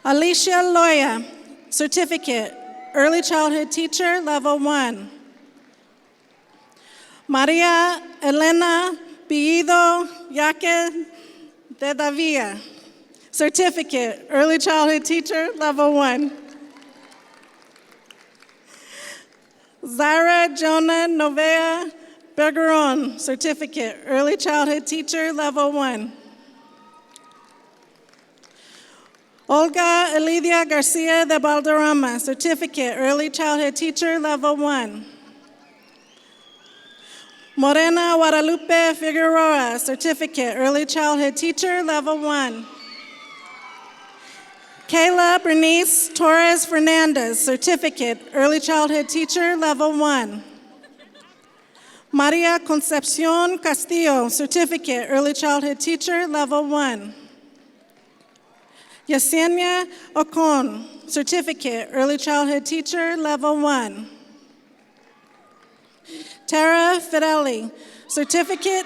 Alicia Loya, Certificate, Early Childhood Teacher, Level 1. Maria Elena Billido Yaque de Davia, Certificate, Early Childhood Teacher, Level 1. Zara Jonah Novea Bergeron, Certificate, Early Childhood Teacher, Level 1. Olga Elidia Garcia de Balderrama, Certificate, Early Childhood Teacher, Level 1. Morena Guadalupe Figueroa, Certificate, Early Childhood Teacher, Level 1. Kayla Bernice Torres Fernandez, Certificate, Early Childhood Teacher, Level 1. Maria Concepcion Castillo, Certificate, Early Childhood Teacher, Level 1. Yesenia Ocon, Certificate, Early Childhood Teacher, Level 1. Tara Fideli, Certificate,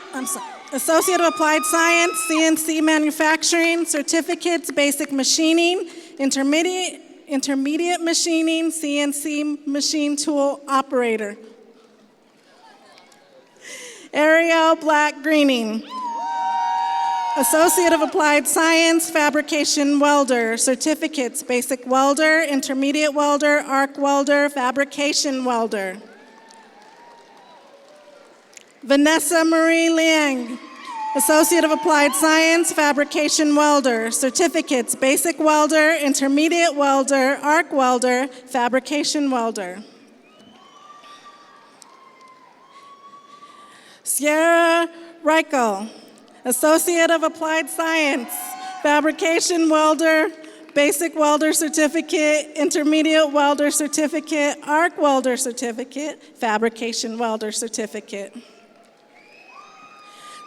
Associate of Applied Science, CNC Manufacturing, Certificates, Basic Machining, Intermediate Machining, CNC Machine Tool Operator. Ariel Black Greening, Associate of Applied Science, Fabrication Welder, Certificates, Basic Welder, Intermediate Welder, Arc Welder, Fabrication Welder. Vanessa Marie Liang, Associate of Applied Science, Fabrication Welder, Certificates, Basic Welder, Intermediate Welder, Arc Welder, Fabrication Welder. Sierra Reichel, Associate of Applied Science, Fabrication Welder, Basic Welder Certificate, Intermediate Welder Certificate, Arc Welder Certificate, Fabrication Welder Certificate.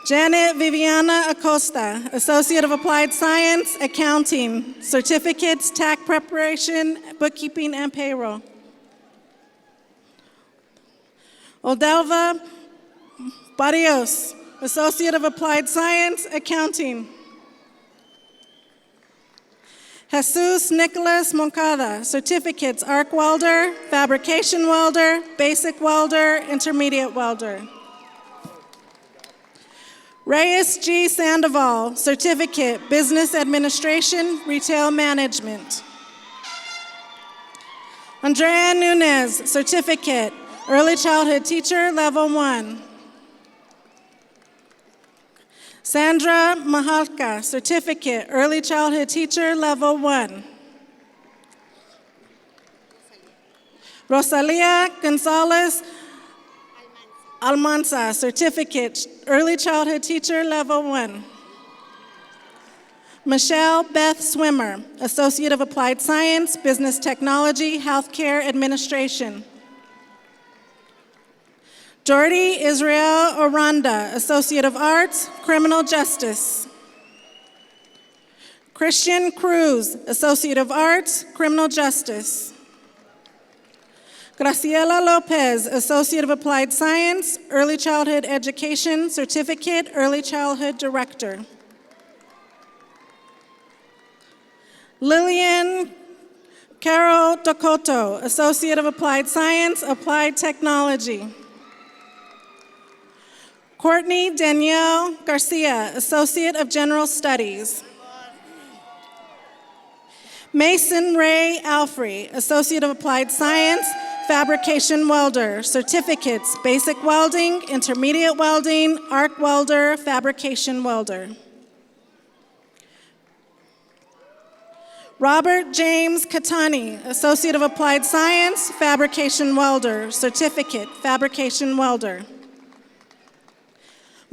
Janet Viviana Acosta, Associate of Applied Science, Accounting, Certificates, Tax Preparation, Bookkeeping, and Payroll. Oldelva Barrios, Associate of Applied Science, Accounting. Jesus Nicholas Moncada, Certificates, Arc Welder, Fabrication Welder, Basic Welder, Intermediate Welder. Reyes G. Sandoval, Certificate, Business Administration, Retail Management. Andrea Nunez, Certificate, Early Childhood Teacher, Level 1. Sandra Mahalka, Certificate, Early Childhood Teacher, Level 1. Rosalia Gonzalez Almanza, Certificate, Early Childhood Teacher, Level 1. Michelle Beth Swimmer, Associate of Applied Science, Business Technology, Healthcare Administration. Jordy Israel Oranda, Associate of Arts, Criminal Justice. Christian Cruz, Associate of Arts, Criminal Justice. Graciela Lopez, Associate of Applied Science, Early Childhood Education, Certificate, Early Childhood Director. Lillian Carol Docoto, Associate of Applied Science, Applied Technology. Courtney Danielle Garcia, Associate of General Studies. Mason Ray Alfrey, Associate of Applied Science, Fabrication Welder, Certificates, Basic Welding, Intermediate Welding, Arc Welder, Fabrication Welder. Robert James Katani, Associate of Applied Science, Fabrication Welder, Certificate, Fabrication Welder.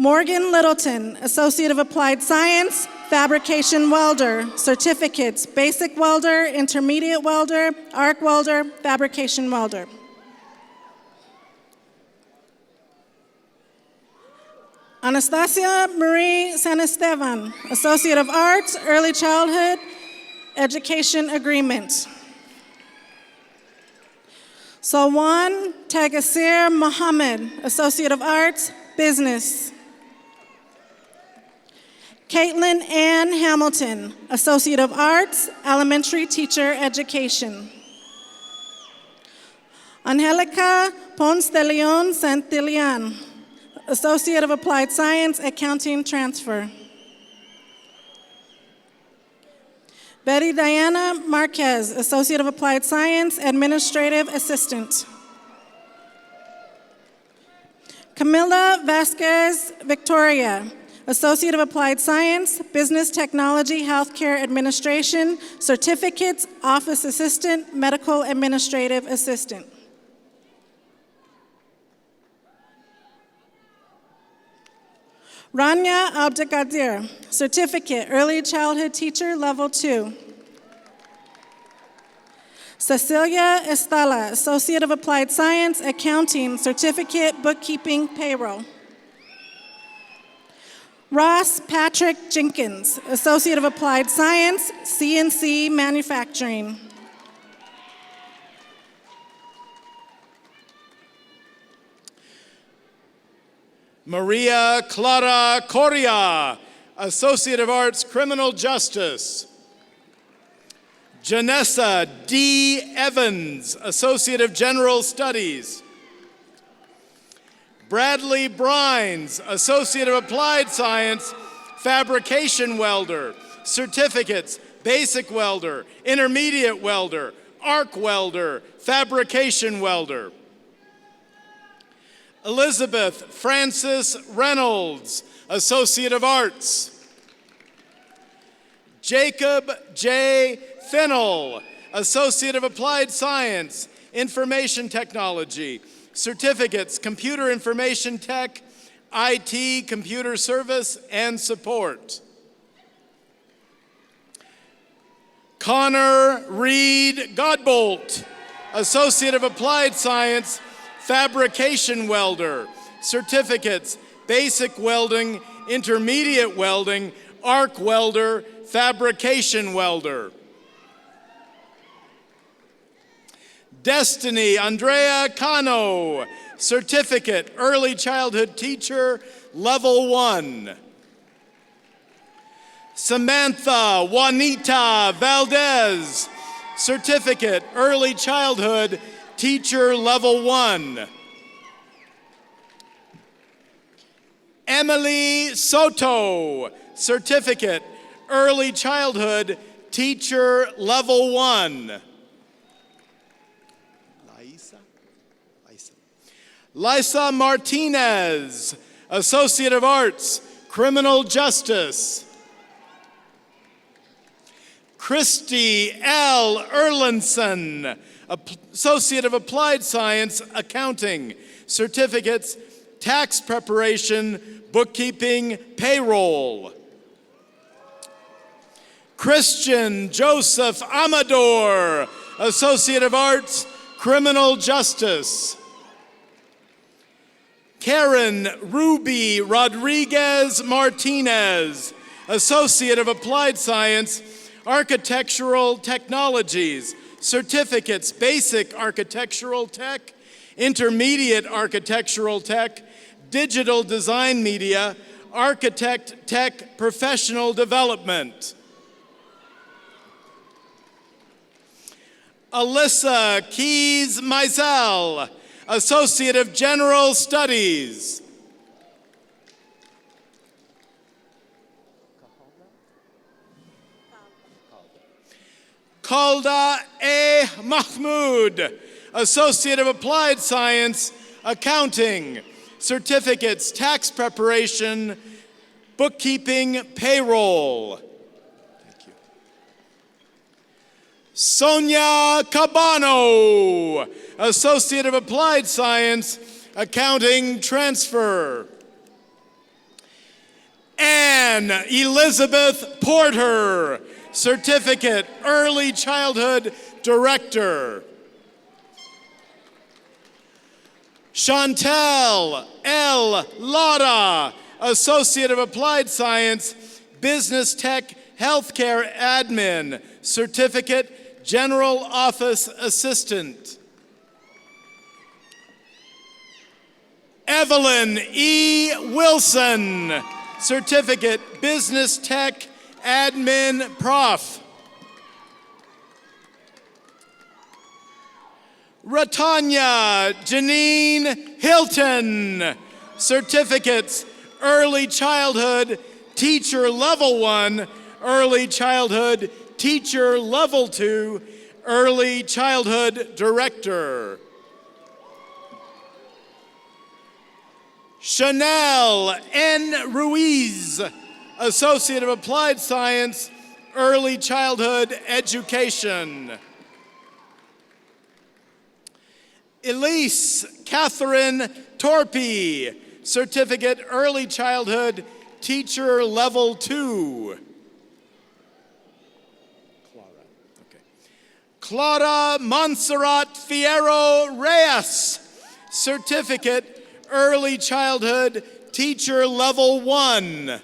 Morgan Littleton, Associate of Applied Science, Fabrication Welder, Certificates, Basic Welder, Intermediate Welder, Arc Welder, Fabrication Welder. Anastasia Marie San Esteban, Associate of Arts, Early Childhood Education Agreement. Salwan Tagasir Mohammed, Associate of Arts, Business. Caitlin Ann Hamilton, Associate of Arts, Elementary Teacher Education. Angelica Ponce de Leon Santillan, Associate of Applied Science, Accounting Transfer. Betty Diana Marquez, Associate of Applied Science, Administrative Assistant. Camila Vasquez Victoria, Associate of Applied Science, Business Technology, Healthcare Administration, Certificates, Office Assistant, Medical Administrative Assistant. Rania Abdelkadir, Certificate, Early Childhood Teacher, Level 2. Cecilia Estala, Associate of Applied Science, Accounting, Certificate, Bookkeeping, Payroll. Ross Patrick Jenkins, Associate of Applied Science, CNC Manufacturing. Maria Clara Coria, Associate of Arts, Criminal Justice. Janessa D. Evans, Associate of General Studies. Bradley Brines, Associate of Applied Science, Fabrication Welder, Certificates, Basic Welder, Intermediate Welder, Arc Welder, Fabrication Welder. Elizabeth Francis Reynolds, Associate of Arts. Jacob J. Fennell, Associate of Applied Science, Information Technology, Certificates, Computer Information Tech, IT, Computer Service, and Support. Connor Reed Godbolt, Associate of Applied Science, Fabrication Welder, Certificates, Basic Welding, Intermediate Welding, Arc Welder, Fabrication Welder. Destiny Andrea Cano, Certificate, Early Childhood Teacher, Level 1. Samantha Juanita Valdez, Certificate, Early Childhood Teacher, Level 1. Emily Soto, Certificate, Early Childhood Teacher, Level 1. Lisa Martinez, Associate of Arts, Criminal Justice. Christy L. Erlinson, Associate of Applied Science, Accounting, Certificates, Tax Preparation, Bookkeeping, Payroll. Christian Joseph Amador, Associate of Arts, Criminal Justice. Karen Ruby Rodriguez Martinez, Associate of Applied Science, Architectural Technologies, Certificates, Basic Architectural Tech, Intermediate Architectural Tech, Digital Design Media, Architect Tech Professional Development. Alyssa Keys Mizell, Associate of General Studies. Khalda A. Mahmoud, Associate of Applied Science, Accounting, Certificates, Tax Preparation, Bookkeeping, Payroll. Thank you. Sonia Cabano, Associate of Applied Science, Accounting, Transfer. Anne Elizabeth Porter, Certificate, Early Childhood Director. Chantel L. Lotta, Associate of Applied Science, Business Tech, Healthcare Admin, Certificate, General Office Assistant. Evelyn E. Wilson, Certificate, Business Tech, Admin Prof. Ratanya Janine Hilton, Certificates, Early Childhood Teacher Level 1, Early Childhood Teacher Level 2, Early Childhood Director. Chanel N. Ruiz, Associate of Applied Science, Early Childhood Education. Elise Catherine Torpy, Certificate, Early Childhood Teacher Level 2. Clara Montserrat Fierro Reyes, Certificate, Early Childhood Teacher Level 1.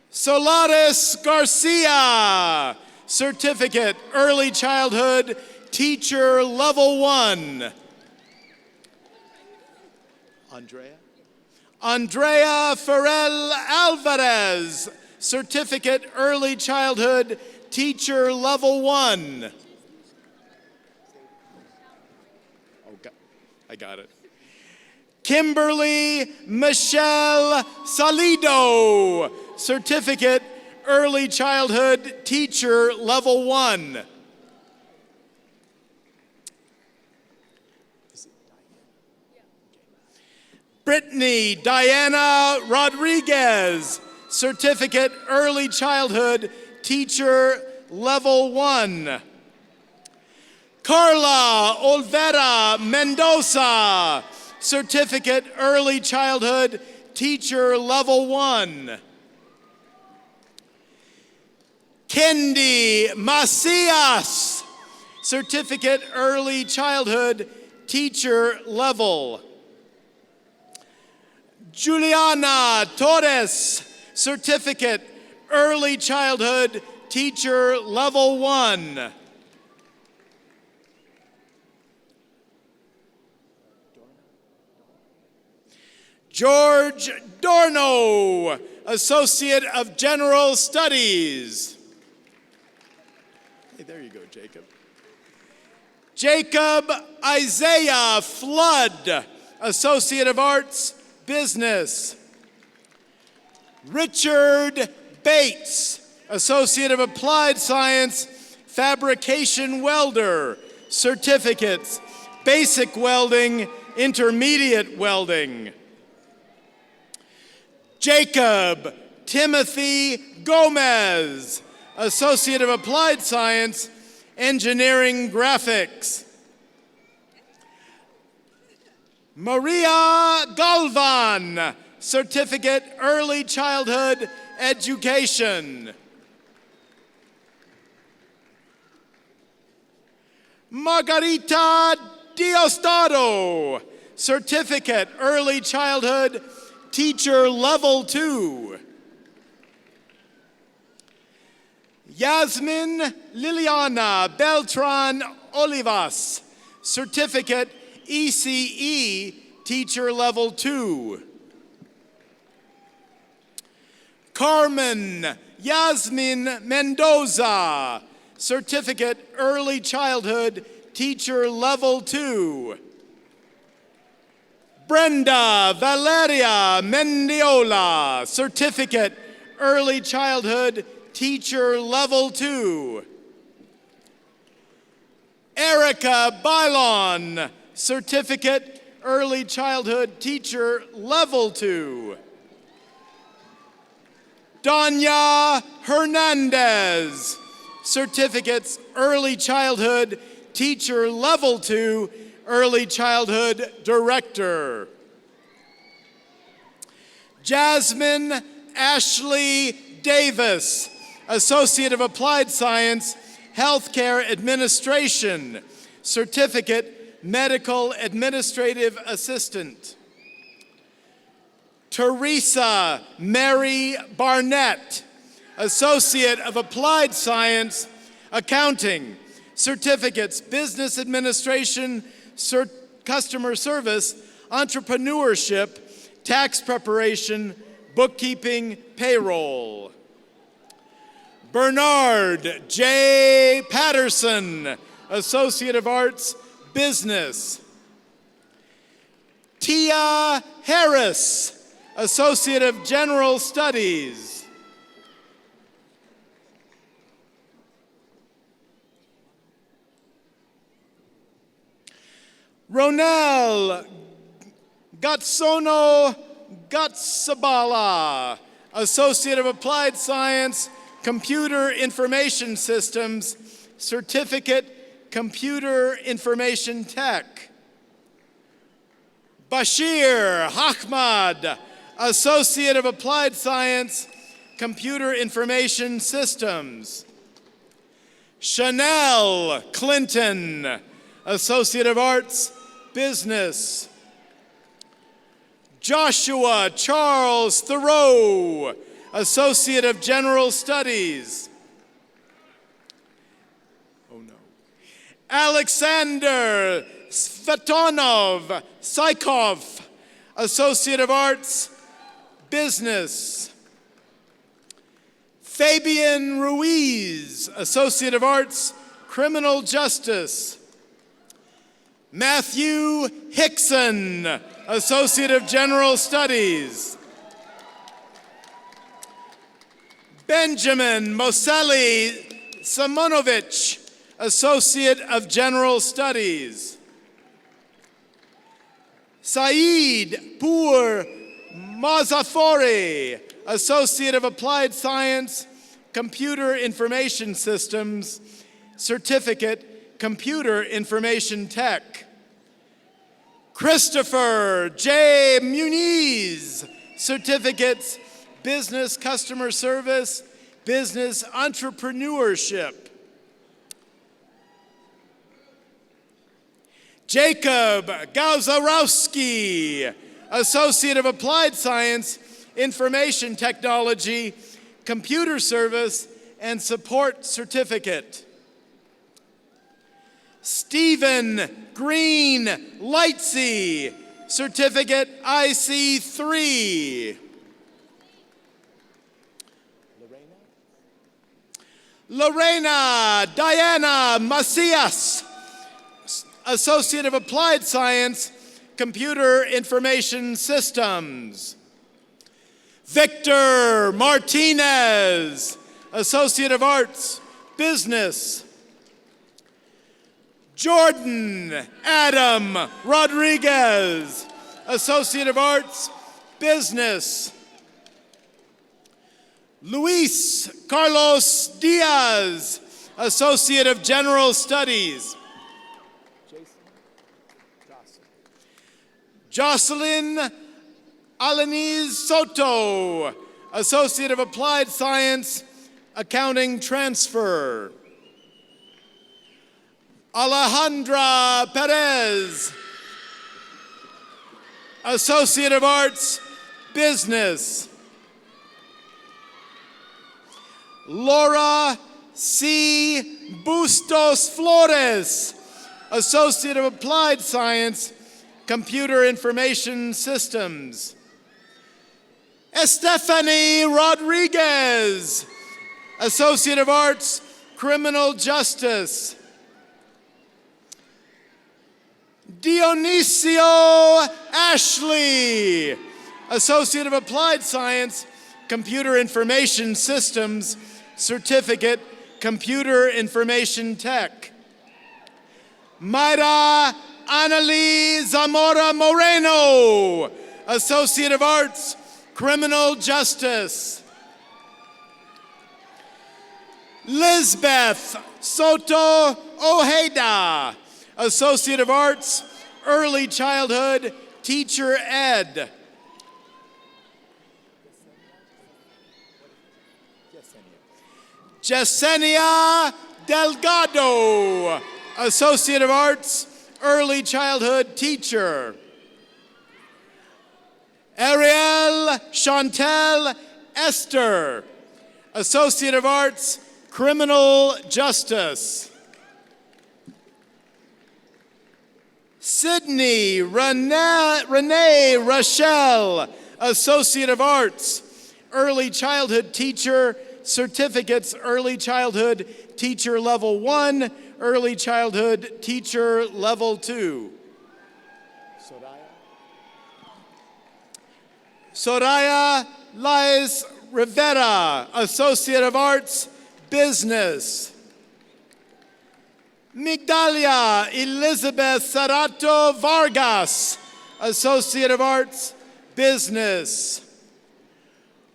Solaris Garcia, Certificate, Early Childhood Teacher Level 1. Andrea Farrell Alvarez, Certificate, Early Childhood Teacher Level 1. I got it. Kimberly Michelle Salido, Certificate, Early Childhood Teacher Level 1. Brittany Diana Rodriguez, Certificate, Early Childhood Teacher Level 1. Carla Olvera Mendoza, Certificate, Early Childhood Teacher Level 1. Kendi Macias, Certificate, Early Childhood Teacher Level. Juliana Torres, Certificate, Early Childhood Teacher Level 1. George Dorno, Associate of General Studies. Hey, there you go, Jacob. Jacob Isaiah Flood, Associate of Arts, Business. Richard Bates, Associate of Applied Science, Fabrication Welder, Certificates, Basic Welding, Intermediate Welding. Jacob Timothy Gomez, Associate of Applied Science, Engineering Graphics. Maria Galvan, Certificate Early Childhood Education. Margarita Diostado, Certificate Early Childhood Teacher Level 2. Yasmin Liliana Beltran Olivas, Certificate ECE Teacher Level 2. Carmen Yasmin Mendoza, Certificate Early Childhood Teacher Level 2. Brenda Valeria Mendiola, Certificate Early Childhood Teacher Level 2. Erica Bailon, Certificate Early Childhood Teacher Level 2. Danya Hernandez, Certificates Early Childhood Teacher Level 2, Early Childhood Director. Jasmine Ashley Davis, Associate of Applied Science, Healthcare Administration, Certificate Medical Administrative Assistant. Teresa Mary Barnett, Associate of Applied Science, Accounting, Certificates, Business Administration, Customer Service, Entrepreneurship, Tax Preparation, Bookkeeping, Payroll. Bernard J. Patterson, Associate of Arts, Business. Tia Harris, Associate of General Studies. Ronel Gatsono Gatsabala, Associate of Applied Science, Computer Information Systems, Certificate, Computer Information Tech. Bashir Ahmad, Associate of Applied Science, Computer Information Systems. Chanel Clinton, Associate of Arts, Business. Joshua Charles Thoreau, Associate of General Studies. Oh no. Alexander Svetonov Saikov, Associate of Arts, Business. Fabian Ruiz, Associate of Arts, Criminal Justice. Matthew Hickson, Associate of General Studies. Benjamin Moseli Simonovich, Associate of General Studies. Saeed Pur Mazafori, Associate of Applied Science, Computer Information Systems, Certificate, Computer Information Tech. Christopher J. Muniz, Certificates, Business Customer Service, Business Entrepreneurship. Jacob Gauzarowski, Associate of Applied Science, Information Technology, Computer Service, and Support Certificate. Stephen Green Lightsey, Certificate IC3. Lorena Diana Macias, Associate of Applied Science, Computer Information Systems. Victor Martinez, Associate of Arts, Business. Jordan Adam Rodriguez, Associate of Arts, Business. Luis Carlos Diaz, Associate of General Studies. Jocelyn Alaniz Soto, Associate of Applied Science, Accounting Transfer. Alejandra Perez, Associate of Arts, Business. Laura C. Bustos Flores, Associate of Applied Science, Computer Information Systems. Estefany Rodriguez, Associate of Arts, Criminal Justice. Dionisio Ashley, Associate of Applied Science, Computer Information Systems, Certificate, Computer Information Tech. Mayra Annalie Zamora Moreno, Associate of Arts, Criminal Justice. Lisbeth Soto Ojeda, Associate of Arts, Early Childhood, Teacher Ed. Yesenia Delgado, Associate of Arts, Early Childhood Teacher. Ariel Chantel Esther, Associate of Arts, Criminal Justice. Sydney Renee Rochelle, Associate of Arts, Early Childhood Teacher, Certificates, Early Childhood Teacher Level 1, Early Childhood Teacher Level 2. Soraya Laes Rivera, Associate of Arts, Business. Migdalia Elizabeth Sarato Vargas, Associate of Arts, Business.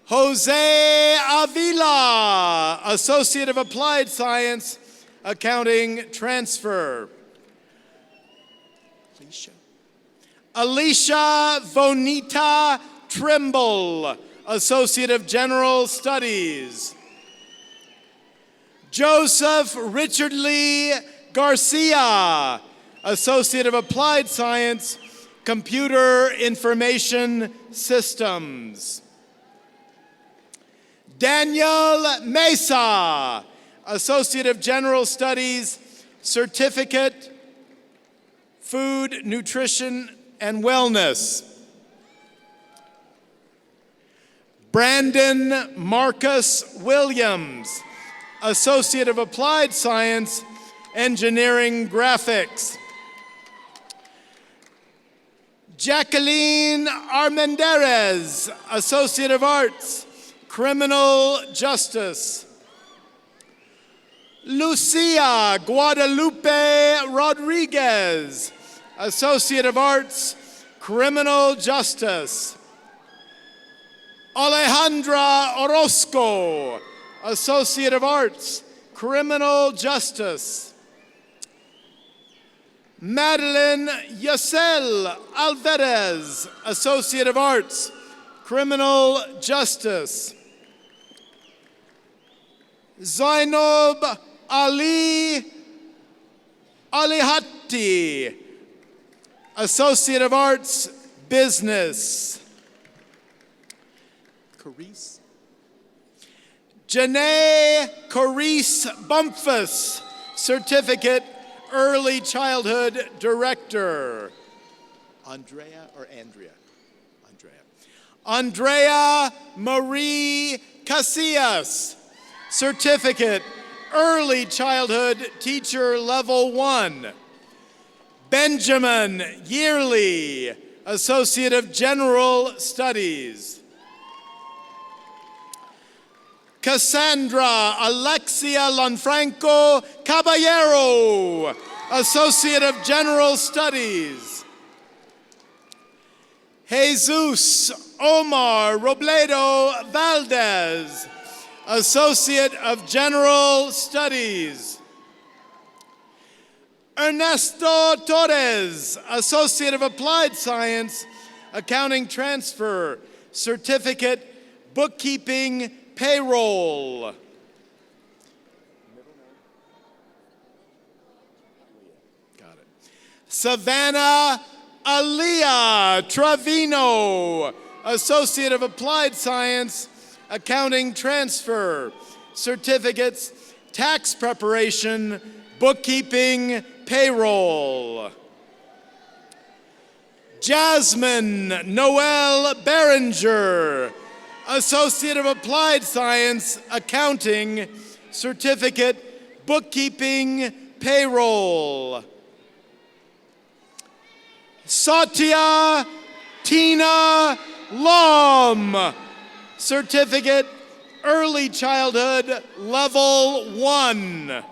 Jose Avila, Associate of Applied Science, Accounting Transfer. Alicia Vonita Trimble, Associate of General Studies. Joseph Richard Lee Garcia, Associate of Applied Science, Computer Information Systems. Daniel Mesa, Associate of General Studies, Certificate, Food, Nutrition, and Wellness. Brandon Marcus Williams, Associate of Applied Science, Engineering Graphics. Jacqueline Armendariz, Associate of Arts, Criminal Justice. Lucia Guadalupe Rodriguez, Associate of Arts, Criminal Justice. Alejandra Orozco, Associate of Arts, Criminal Justice. Madeline Yacel Alvarez, Associate of Arts, Criminal Justice. Zainob Ali Alihati, Associate of Arts, Business. Carice. Janae Carice Bumpus, Certificate, Early Childhood Director. Andrea or Andrea? Andrea Marie Casillas, Certificate, Early Childhood Teacher Level 1. Benjamin Yearly, Associate of General Studies. Cassandra Alexia Lanfranco Caballero, Associate of General Studies. Jesus Omar Robledo Valdez, Associate of General Studies. Ernesto Torres, Associate of Applied Science, Accounting Transfer, Certificate, Bookkeeping, Payroll. Got it. Savannah Aliyah Trevino, Associate of Applied Science, Accounting Transfer, Certificates, Tax Preparation, Bookkeeping, Payroll. Jasmine Noel Berenger, Associate of Applied Science, Accounting, Certificate, Bookkeeping, Payroll. Satya Tina Lom, Certificate, Early Childhood, Level 1.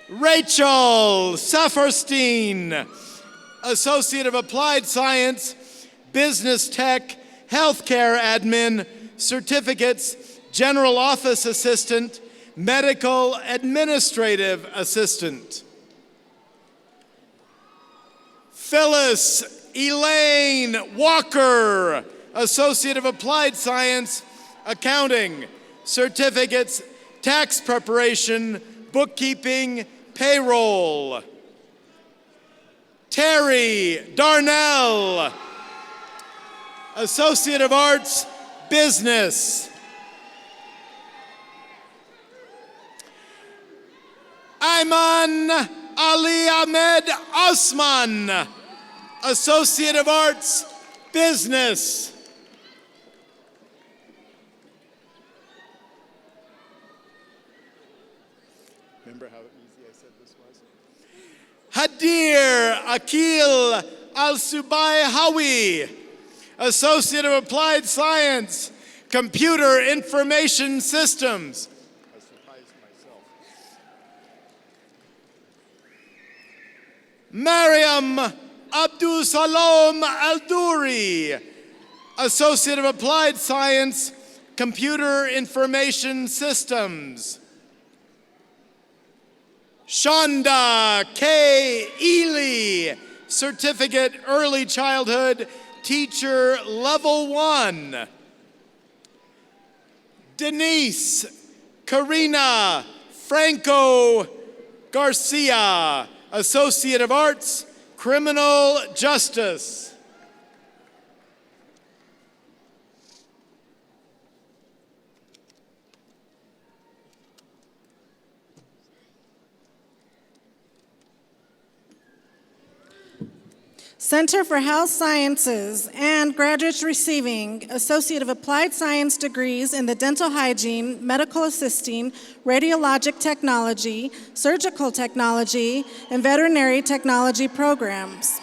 Rachel Saferstein, Associate of Applied Science, Business Tech, Healthcare Admin, Certificates, General Office Assistant, Medical Administrative Assistant. Phyllis Elaine Walker, Associate of Applied Science, Accounting, Certificates, Tax Preparation, Bookkeeping, Payroll. Terry Darnell, Associate of Arts, Business. Ayman Ali Ahmed Osman, Associate of Arts, Business. Remember how easy I said this was? Hadir Akil Al-Subai Hawi, Associate of Applied Science, Computer Information Systems. I surprised myself. Mariam Abdul Salam Al-Duri, Associate of Applied Science, Computer Information Systems. Shonda K. Ely, Certificate, Early Childhood Teacher Level 1. Denise Karina Franco Garcia, Associate of Arts, Criminal Justice. Center for Health Sciences and graduates receiving Associate of Applied Science degrees in the Dental Hygiene, Medical Assisting, Radiologic Technology, Surgical Technology, and Veterinary Technology programs.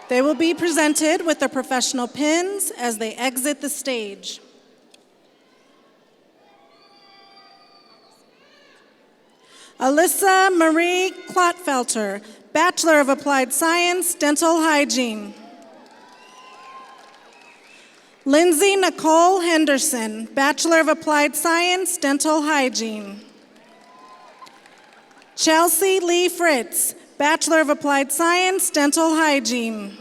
They will be presented with their professional pins as they exit the stage. Alyssa Marie Klotfelter, Bachelor of Applied Science, Dental Hygiene. Lindsay Nicole Henderson, Bachelor of Applied Science, Dental Hygiene. Chelsea Lee Fritz, Bachelor of Applied Science, Dental Hygiene.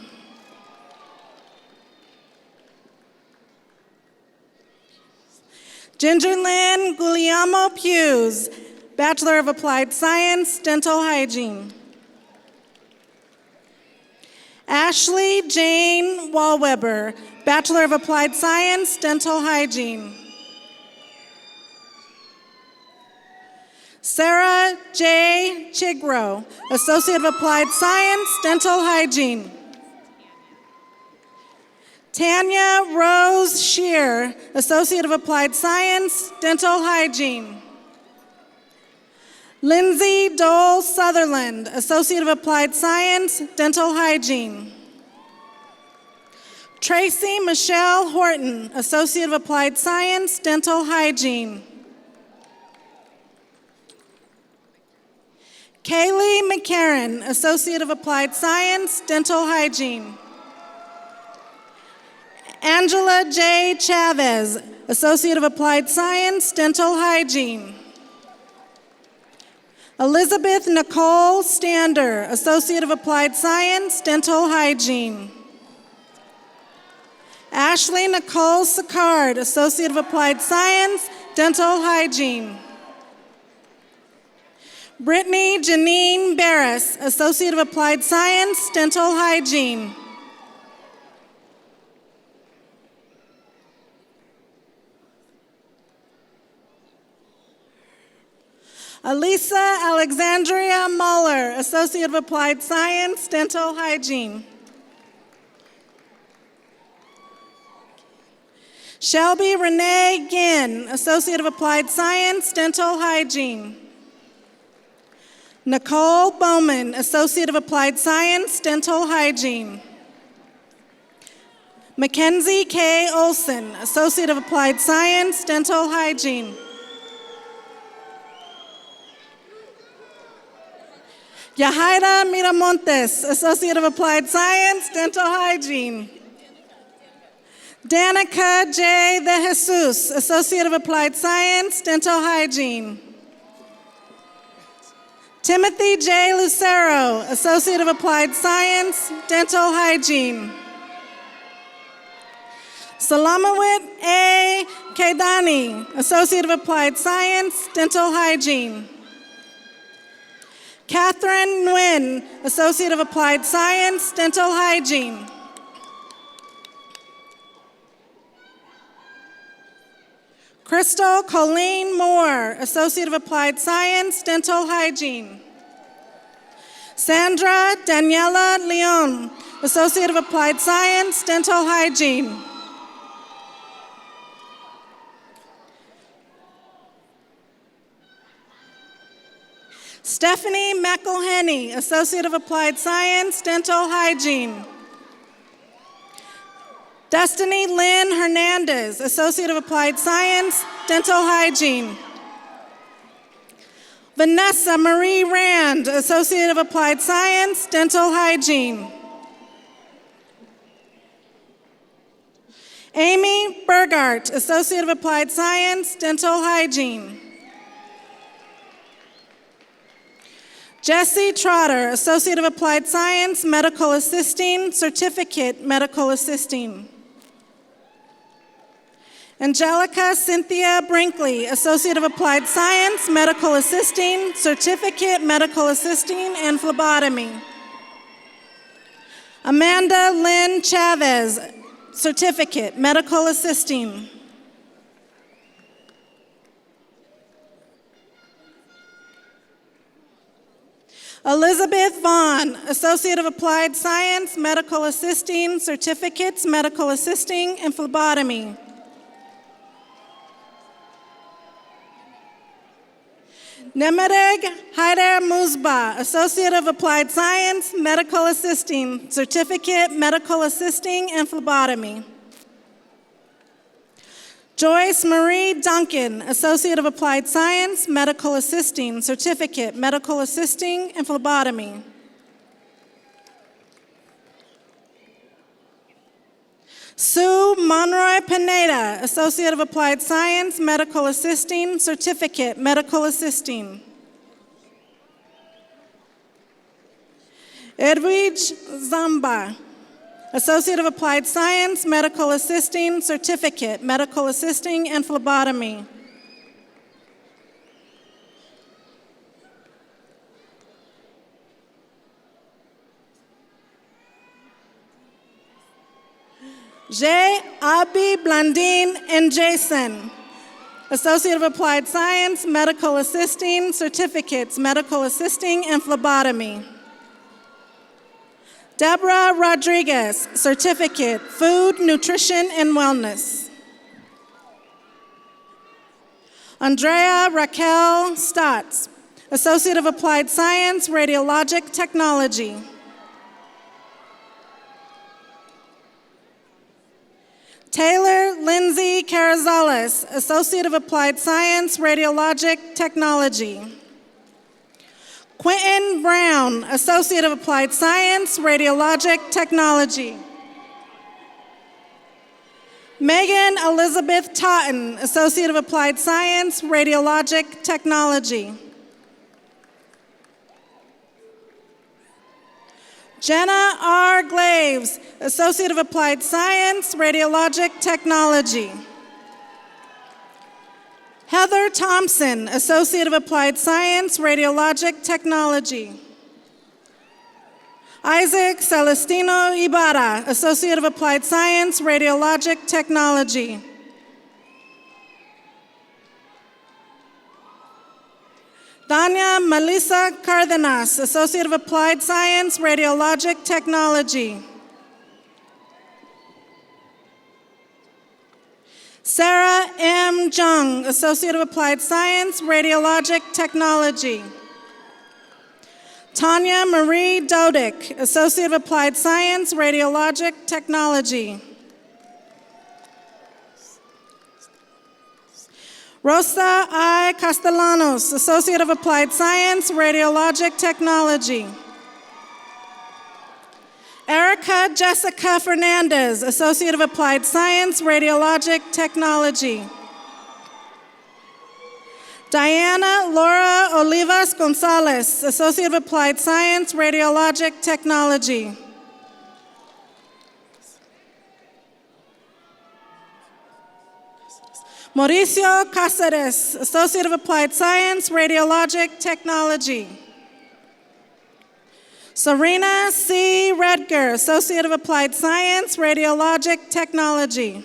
Ginger Lynn Guglielmo Hughes, Bachelor of Applied Science, Dental Hygiene. Ashley Jane Wallweber, Bachelor of Applied Science, Dental Hygiene. Sarah J. Chigro, Associate of Applied Science, Dental Hygiene. Tanya Rose Shear, Associate of Applied Science, Dental Hygiene. Lindsay Dole Sutherland, Associate of Applied Science, Dental Hygiene. Tracy Michelle Horton, Associate of Applied Science, Dental Hygiene. Kaylee McCarran, Associate of Applied Science, Dental Hygiene. Angela J. Chavez, Associate of Applied Science, Dental Hygiene. Elizabeth Nicole Stander, Associate of Applied Science, Dental Hygiene. Ashley Nicole Sicard, Associate of Applied Science, Dental Hygiene. Brittany Janine Barris, Associate of Applied Science, Dental Hygiene. Elisa Alexandria Muller, Associate of Applied Science, Dental Hygiene. Shelby Renee Ginn, Associate of Applied Science, Dental Hygiene. Nicole Bowman, Associate of Applied Science, Dental Hygiene. Mackenzie K. Olson, Associate of Applied Science, Dental Hygiene. Yahaira Miramontes, Associate of Applied Science, Dental Hygiene. Danica J. De Jesus, Associate of Applied Science, Dental Hygiene. Timothy J. Lucero, Associate of Applied Science, Dental Hygiene. Salamawit A. Kaidani, Associate of Applied Science, Dental Hygiene. Catherine Nguyen, Associate of Applied Science, Dental Hygiene. Crystal Colleen Moore, Associate of Applied Science, Dental Hygiene. Sandra Daniela Leon, Associate of Applied Science, Dental Hygiene. Stephanie McElhenney, Associate of Applied Science, Dental Hygiene. Destiny Lynn Hernandez, Associate of Applied Science, Dental Hygiene. Vanessa Marie Rand, Associate of Applied Science, Dental Hygiene. Amy Burgart, Associate of Applied Science, Dental Hygiene. Jesse Trotter, Associate of Applied Science, Medical Assisting, Certificate Medical Assisting. Angelica Cynthia Brinkley, Associate of Applied Science, Medical Assisting, Certificate Medical Assisting, and Phlebotomy. Amanda Lynn Chavez, Certificate Medical Assisting. Elizabeth Vaughn, Associate of Applied Science, Medical Assisting, Certificates Medical Assisting, and Phlebotomy. Nemereg Haider Muzba, Associate of Applied Science, Medical Assisting, Certificate, Medical Assisting, and Phlebotomy. Joyce Marie Duncan, Associate of Applied Science, Medical Assisting, Certificate, Medical Assisting, and Phlebotomy. Sue Monroy Pineda, Associate of Applied Science, Medical Assisting, Certificate, Medical Assisting. Edwidge Zamba, Associate of Applied Science, Medical Assisting, Certificate, Medical Assisting, and Phlebotomy. Jay, Abi, Blandine, and Jason, Associate of Applied Science, Medical Assisting, Certificates, Medical Assisting, and Phlebotomy. Deborah Rodriguez, Certificate, Food, Nutrition, and Wellness. Andrea Raquel Stotts, Associate of Applied Science, Radiologic Technology. Taylor Lindsay Carrizales, Associate of Applied Science, Radiologic Technology. Quentin Brown, Associate of Applied Science, Radiologic Technology. Megan Elizabeth Totten, Associate of Applied Science, Radiologic Technology. Jenna R. Glaves, Associate of Applied Science, Radiologic Technology. Heather Thompson, Associate of Applied Science, Radiologic Technology. Isaac Celestino Ibarra, Associate of Applied Science, Radiologic Technology. Dania Melissa Cardenas, Associate of Applied Science, Radiologic Technology. Sarah M. Jung, Associate of Applied Science, Radiologic Technology. Tanya Marie Dodick, Associate of Applied Science, Radiologic Technology. Rosa I. Castellanos, Associate of Applied Science, Radiologic Technology. Erica Jessica Fernandez, Associate of Applied Science, Radiologic Technology. Diana Laura Olivas Gonzalez, Associate of Applied Science, Radiologic Technology. Mauricio Cáceres, Associate of Applied Science, Radiologic Technology. Serena C. Redger, Associate of Applied Science, Radiologic Technology.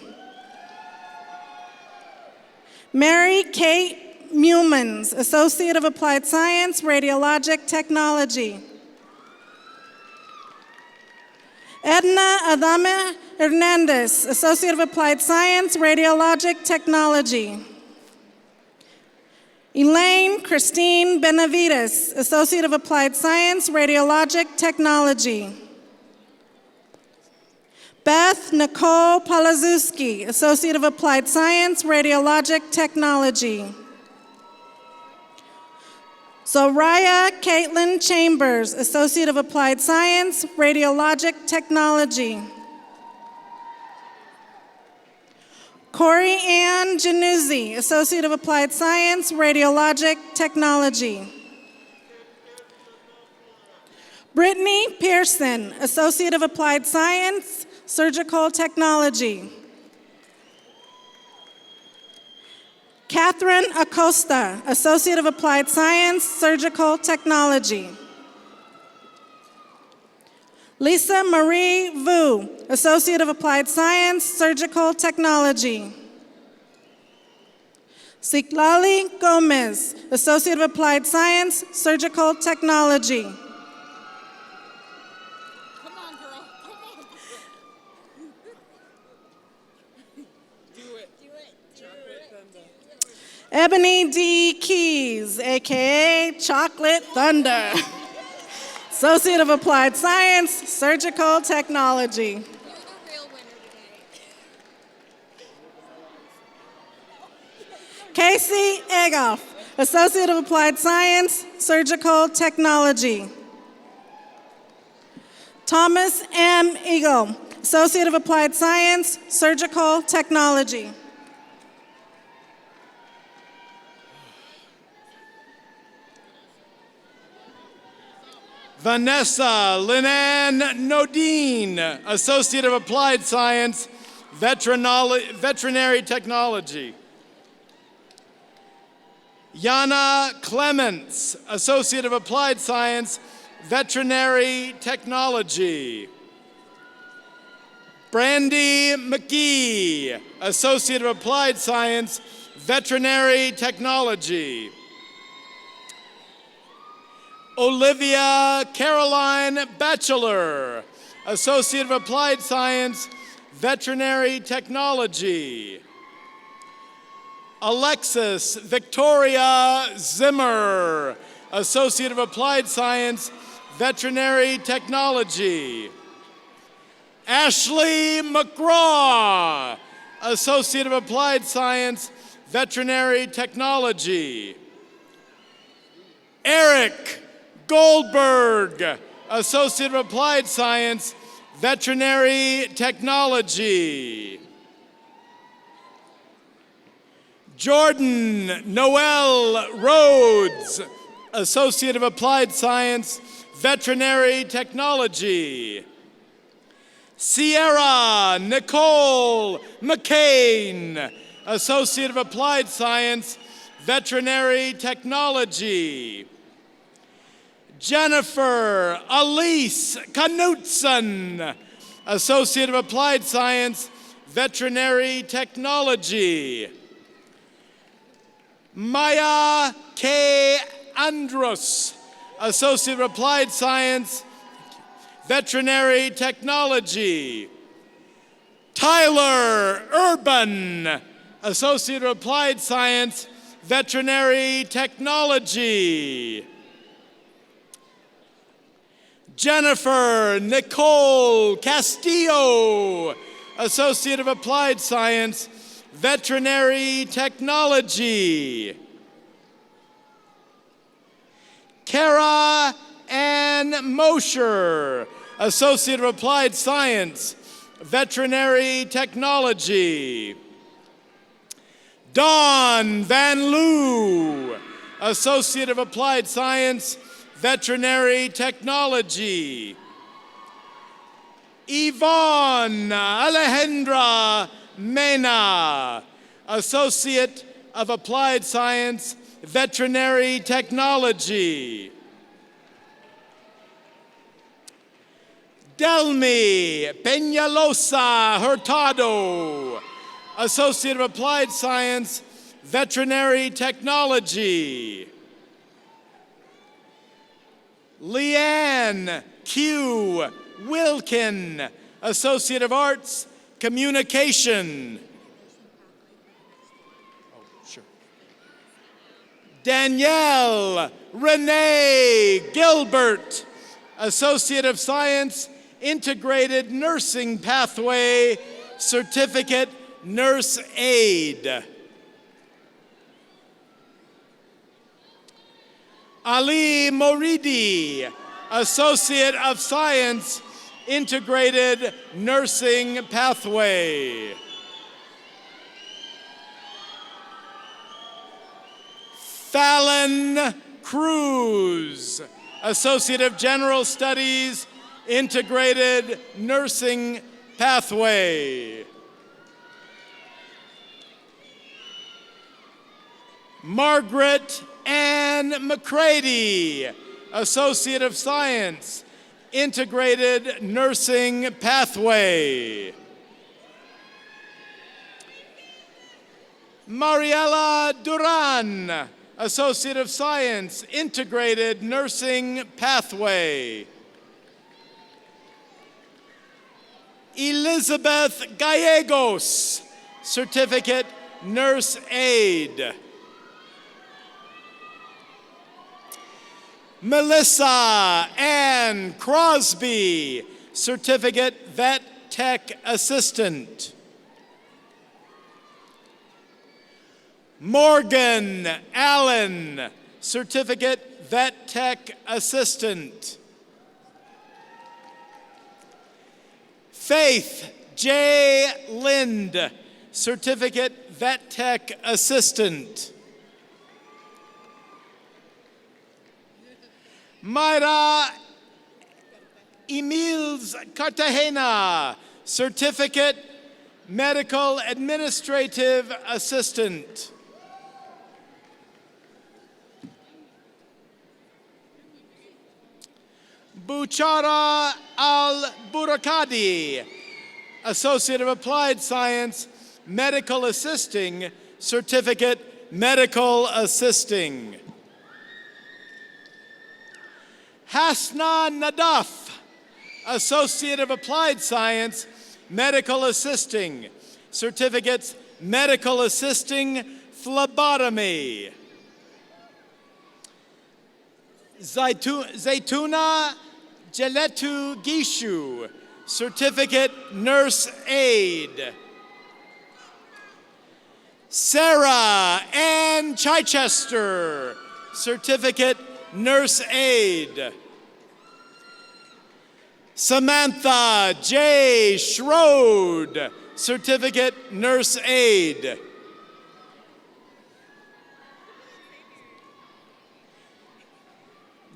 Mary Kate Mumans, Associate of Applied Science, Radiologic Technology. Edna Adame Hernandez, Associate of Applied Science, Radiologic Technology. Elaine Christine Benavides, Associate of Applied Science, Radiologic Technology. Beth Nicole Palazewski, Associate of Applied Science, Radiologic Technology. Zoraya Caitlin Chambers, Associate of Applied Science, Radiologic Technology. Corey Ann Januzzi, Associate of Applied Science, Radiologic Technology. Brittany Pearson, Associate of Applied Science, Surgical Technology. Catherine Acosta, Associate of Applied Science, Surgical Technology. Lisa Marie Vu, Associate of Applied Science, Surgical Technology. Citlali Gomez, Associate of Applied Science, Surgical Technology. Come on, girl. Come on. Do it. Do it. Chocolate Thunder. Ebony D. Keys, AKA Chocolate Thunder. Associate of Applied Science, Surgical Technology. You're the real winner today. Casey Egoff, Associate of Applied Science, Surgical Technology. Thomas M. Eagle, Associate of Applied Science, Surgical Technology. Vanessa Linan Nodine, Associate of Applied Science, Veterinary Technology. Yana Clements, Associate of Applied Science, Veterinary Technology. Brandy McGee, Associate of Applied Science, Veterinary Technology. Olivia Caroline Batchelor, Associate of Applied Science, Veterinary Technology. Alexis Victoria Zimmer, Associate of Applied Science, Veterinary Technology. Ashley McGraw, Associate of Applied Science, Veterinary Technology. Eric Goldberg, Associate of Applied Science, Veterinary Technology. Jordan Noel Rhodes, Associate of Applied Science, Veterinary Technology. Sierra Nicole McCain, Associate of Applied Science, Veterinary Technology. Jennifer Elise Knutson, Associate of Applied Science, Veterinary Technology. Maya K. Andrus, Associate of Applied Science, Veterinary Technology. Tyler Urban, Associate of Applied Science, Veterinary Technology. Jennifer Nicole Castillo, Associate of Applied Science, Veterinary Technology. Kara Ann Mosher, Associate of Applied Science, Veterinary Technology. Dawn Van Loo, Associate of Applied Science, Veterinary Technology. Yvonne Alejandra Mena, Associate of Applied Science, Veterinary Technology. Delmi Peñalosa Hurtado, Associate of Applied Science, Veterinary Technology. Leanne Q. Wilkin, Associate of Arts, Communication. Danielle Renee Gilbert, Associate of Science, Integrated Nursing Pathway, Certificate Nurse Aide. Ali Moridi, Associate of Science, Integrated Nursing Pathway. Fallon Cruz, Associate of General Studies, Integrated Nursing Pathway. Margaret Ann McCready, Associate of Science, Integrated Nursing Pathway. Mariela Duran, Associate of Science, Integrated Nursing Pathway. Elizabeth Gallegos, Certificate Nurse Aide. Melissa Ann Crosby, Certificate Vet Tech Assistant. Morgan Allen, Certificate Vet Tech Assistant. Faith J. Lind, Certificate Vet Tech Assistant. Mayra Emils Cartagena, Certificate Medical Administrative Assistant. Buchara Al-Burakadi, Associate of Applied Science, Medical Assisting, Certificate, Medical Assisting. Hasna Nadaf, Associate of Applied Science, Medical Assisting. Certificates, Medical Assisting, Phlebotomy. Zaytuna Jeletu Gishu, Certificate, Nurse Aide. Sarah Ann Chichester, Certificate, Nurse Aide. Samantha J. Schroed, Certificate, Nurse Aide.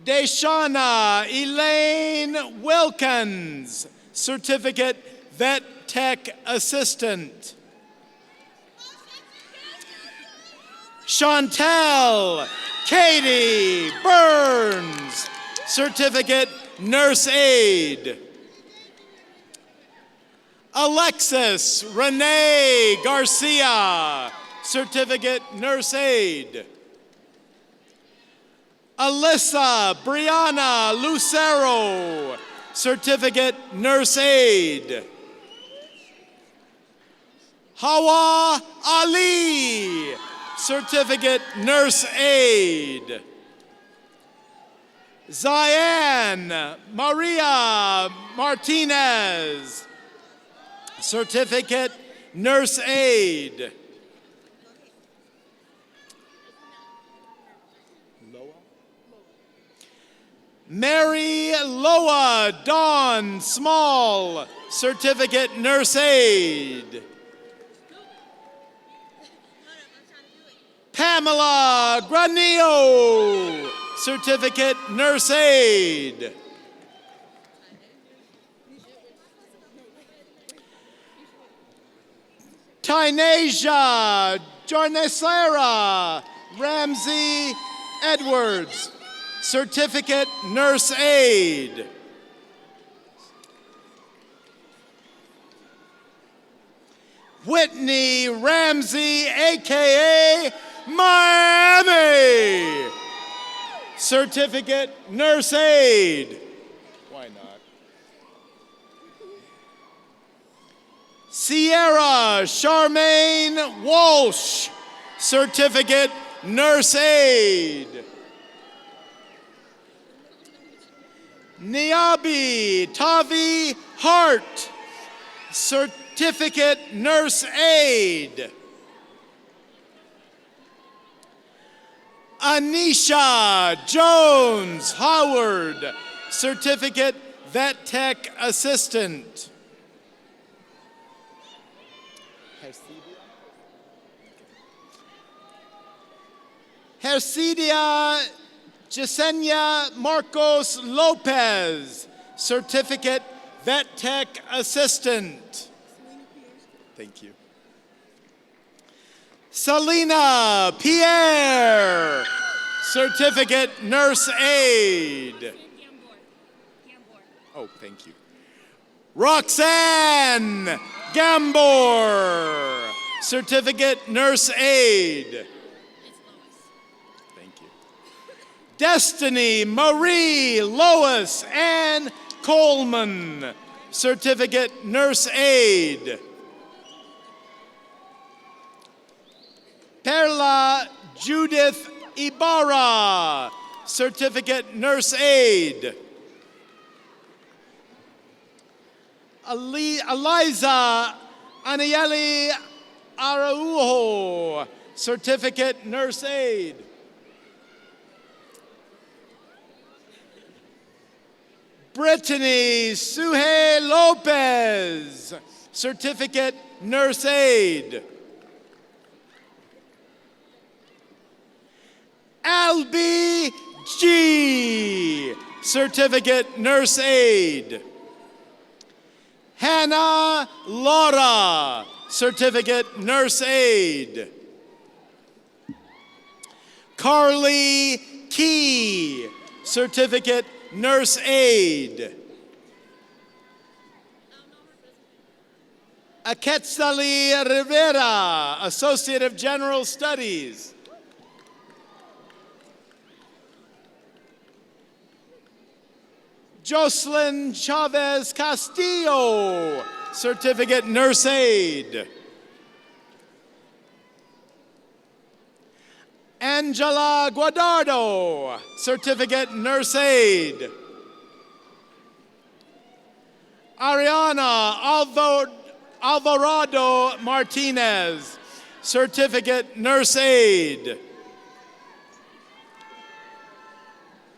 Deshauna Elaine Wilkins, Certificate, Vet Tech Assistant. Chantel Katie Burns, Certificate, Nurse Aide. Alexis Renee Garcia, Certificate, Nurse Aide. Alyssa Brianna Lucero, Certificate, Nurse Aide. Hawa Ali, Certificate, Nurse Aide. Ziane Maria Martinez, Certificate, Nurse Aide. Mary Loa Dawn Small, Certificate, Nurse Aide. Pamela Granillo, Certificate, Nurse Aide. Tynasia Jarnesera Ramsey Edwards, Certificate, Nurse Aide. Whitney Ramsey, AKA Miami, Certificate, Nurse Aide. Why not? Sierra Charmaine Walsh, Certificate, Nurse Aide. Niabi Tavi Hart, Certificate, Nurse Aide. Anisha Jones Howard, Certificate, Vet Tech Assistant. Hercidia Jasenia Marcos Lopez, Certificate, Vet Tech Assistant. Thank you. Selena Pierre, Certificate, Nurse Aide. Oh, thank you. Roxanne Gambor, Certificate, Nurse Aide. Thank you. Destiny Marie Lois Ann Coleman, Certificate, Nurse Aide. Perla Judith Ibarra, Certificate, Nurse Aide. Eliza Anieli Araujo, Certificate, Nurse Aide. Brittany Suhe Lopez, Certificate, Nurse Aide. Albie G, Certificate, Nurse Aide. Hannah Laura, Certificate, Nurse Aide. Carly Key, Certificate, Nurse Aide. Quetzali Rivera, Associate of General Studies. Jocelyn Chavez Castillo, Certificate Nurse Aide. Angela Guadardo, Certificate Nurse Aide. Ariana Alvarado Martinez, Certificate Nurse Aide.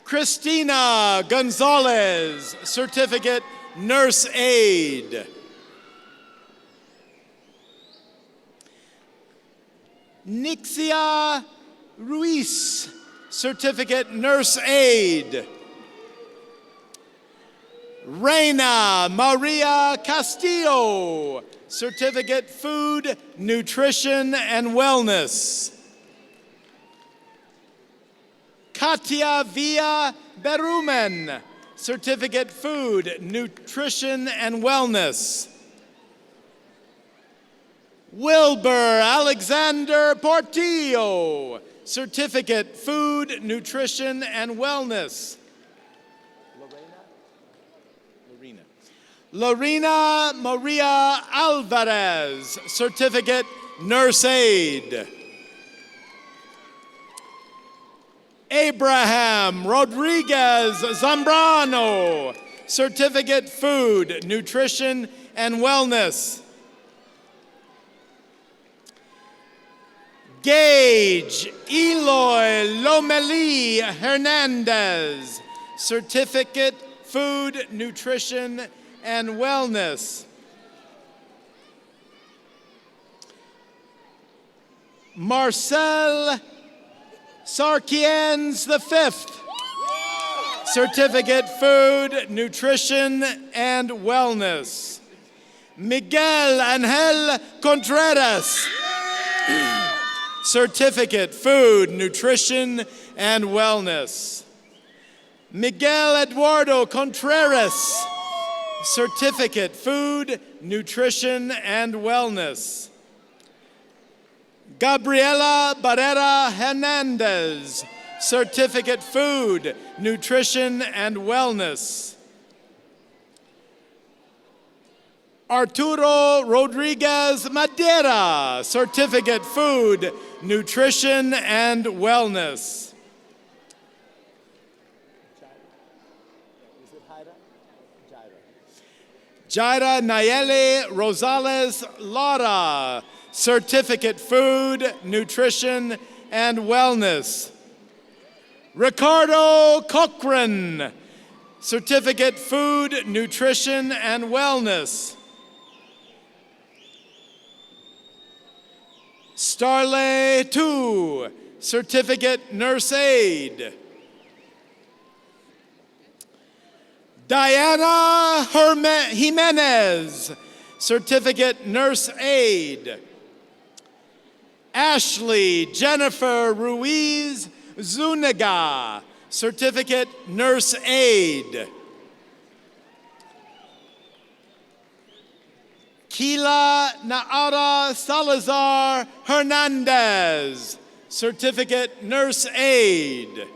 Christina Gonzalez, Certificate Nurse Aide. Nixia Ruiz, Certificate Nurse Aide. Reina Maria Castillo, Certificate Food, Nutrition, and Wellness. Katia Villa Berumen, Certificate Food, Nutrition, and Wellness. Wilbur Alexander Portillo, Certificate Food, Nutrition, and Wellness. Lorena Maria Alvarez, Certificate Nurse Aide. Abraham Rodriguez Zambrano, Certificate Food, Nutrition, and Wellness. Gage Eloy Lomeli Hernandez, Certificate Food, Nutrition, and Wellness. Marcel Sarkiens V, Certificate Food, Nutrition, and Wellness. Miguel Angel Contreras, Certificate Food, Nutrition, and Wellness. Miguel Eduardo Contreras, Certificate Food, Nutrition, and Wellness. Gabriela Barrera Hernandez, Certificate Food, Nutrition, and Wellness. Arturo Rodriguez Madera, Certificate Food, Nutrition, and Wellness. Jaira Nayeli Rosales Lara, Certificate Food, Nutrition, and Wellness. Ricardo Cochran, Certificate Food, Nutrition, and Wellness. Starley Tu, Certificate Nurse Aide. Diana Jimenez, Certificate Nurse Aide. Ashley Jennifer Ruiz Zuniga, Certificate Nurse Aide. Kila Naara Salazar Hernandez, Certificate Nurse Aide.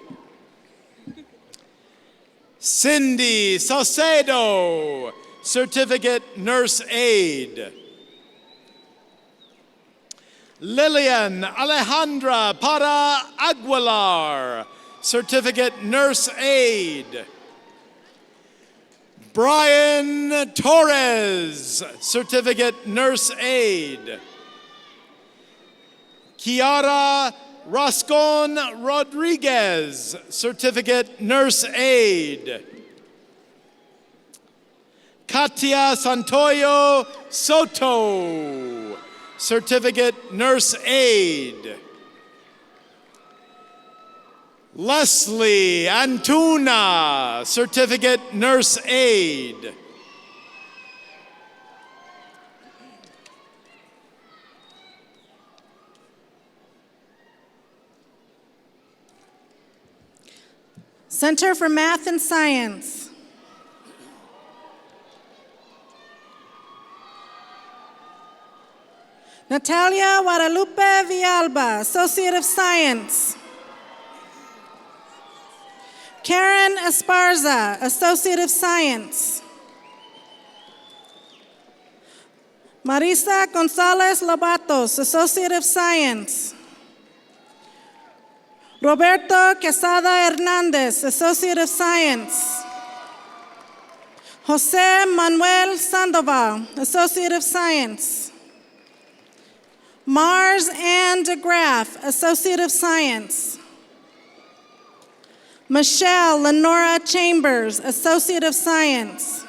Cindy Salcedo, Certificate Nurse Aide. Lillian Alejandra Para Aguilar, Certificate Nurse Aide. Brian Torres, Certificate Nurse Aide. Kiara Rascon Rodriguez, Certificate Nurse Aide. Katia Santoyo Soto, Certificate Nurse Aide. Leslie Antuna, Certificate Nurse Aide. Center for Math and Science. Natalia Guadalupe Villalba, Associate of Science. Karen Esparza, Associate of Science. Marisa Gonzalez Lobatos, Associate of Science. Roberto Quesada Hernandez, Associate of Science. Jose Manuel Sandoval, Associate of Science. Mars Ann DeGraff, Associate of Science. Michelle Lenora Chambers, Associate of Science.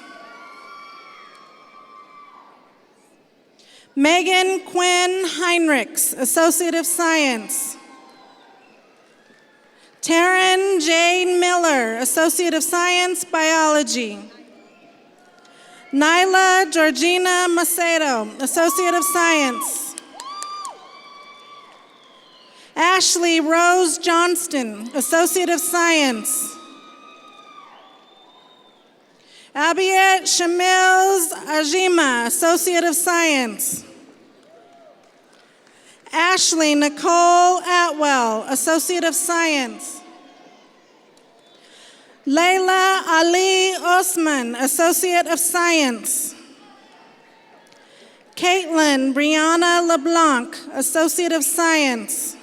Megan Quinn Heinrichs, Associate of Science. Taryn Jane Miller, Associate of Science, Biology. Nyla Georgina Macedo, Associate of Science. Ashley Rose Johnston, Associate of Science. Abiet Shamils Ajima, Associate of Science. Ashley Nicole Atwell, Associate of Science. Layla Ali Osman, Associate of Science. Caitlin Brianna LeBlanc, Associate of Science.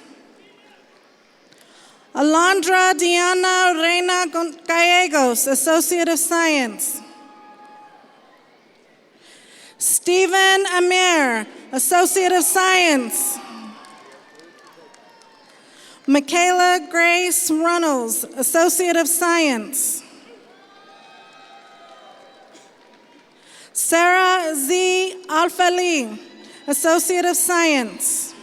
Alondra Diana Reina Gallegos, Associate of Science. Stephen Amir, Associate of Science. Michaela Grace Runnels, Associate of Science. Sarah Z. Alfali, Associate of Science.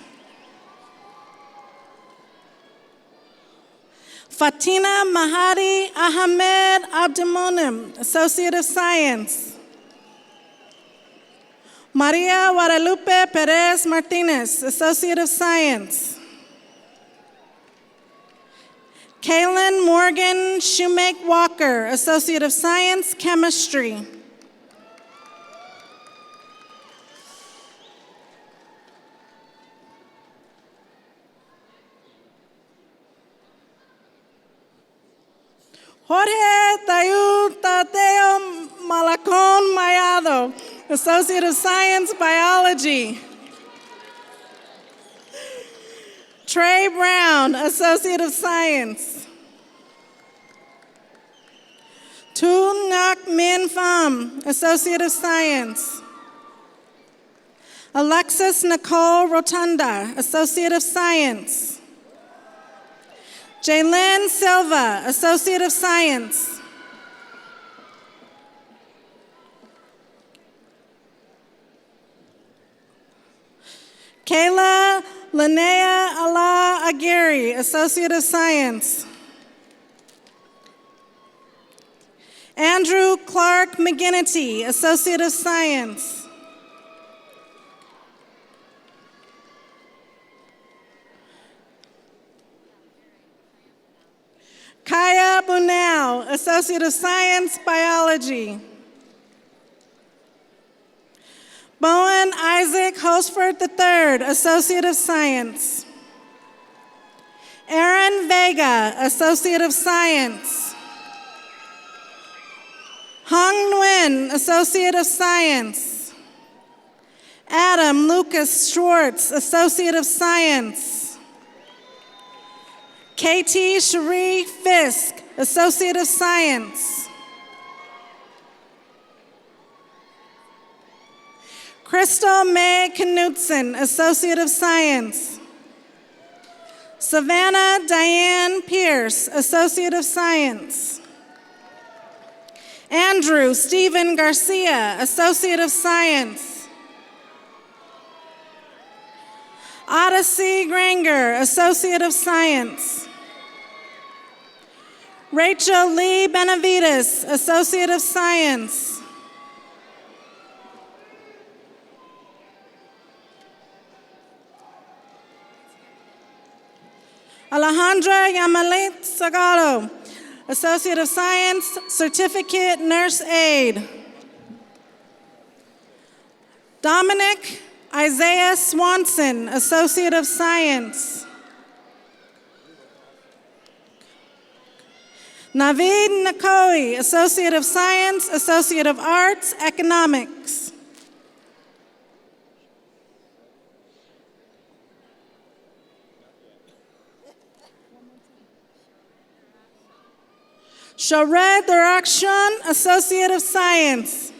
Fatina Mahadi Ahmed Abdimonim, Associate of Science. Maria Guadalupe Perez Martinez, Associate of Science. Kaylin Morgan Shoemake Walker, Associate of Science, Chemistry. Jorge Tayu Tateo Malacon Mayado, Associate of Science, Biology. Trey Brown, Associate of Science. Tu Ngoc Min Pham, Associate of Science. Alexis Nicole Rotunda, Associate of Science. Jaylyn Silva, Associate of Science. Kayla Linnea Allah Aguirre, Associate of Science. Andrew Clark McGinnity, Associate of Science. Kaya Bunau, Associate of Science, Biology. Bowen Isaac Hosford III, Associate of Science. Aaron Vega, Associate of Science. Hong Nguyen, Associate of Science. Adam Lucas Schwartz, Associate of Science. KT Cherie Fisk, Associate of Science. Crystal May Knudsen, Associate of Science. Savannah Diane Pierce, Associate of Science. Andrew Stephen Garcia, Associate of Science. Odyssey Granger, Associate of Science. Rachel Lee Benavides, Associate of Science. Alejandra Yamalit Sagalo, Associate of Science, Certificate Nurse Aide. Dominic Isaiah Swanson, Associate of Science. Navid Nakoi, Associate of Science, Associate of Arts, Economics. Shared Darakshon, Associate of Science.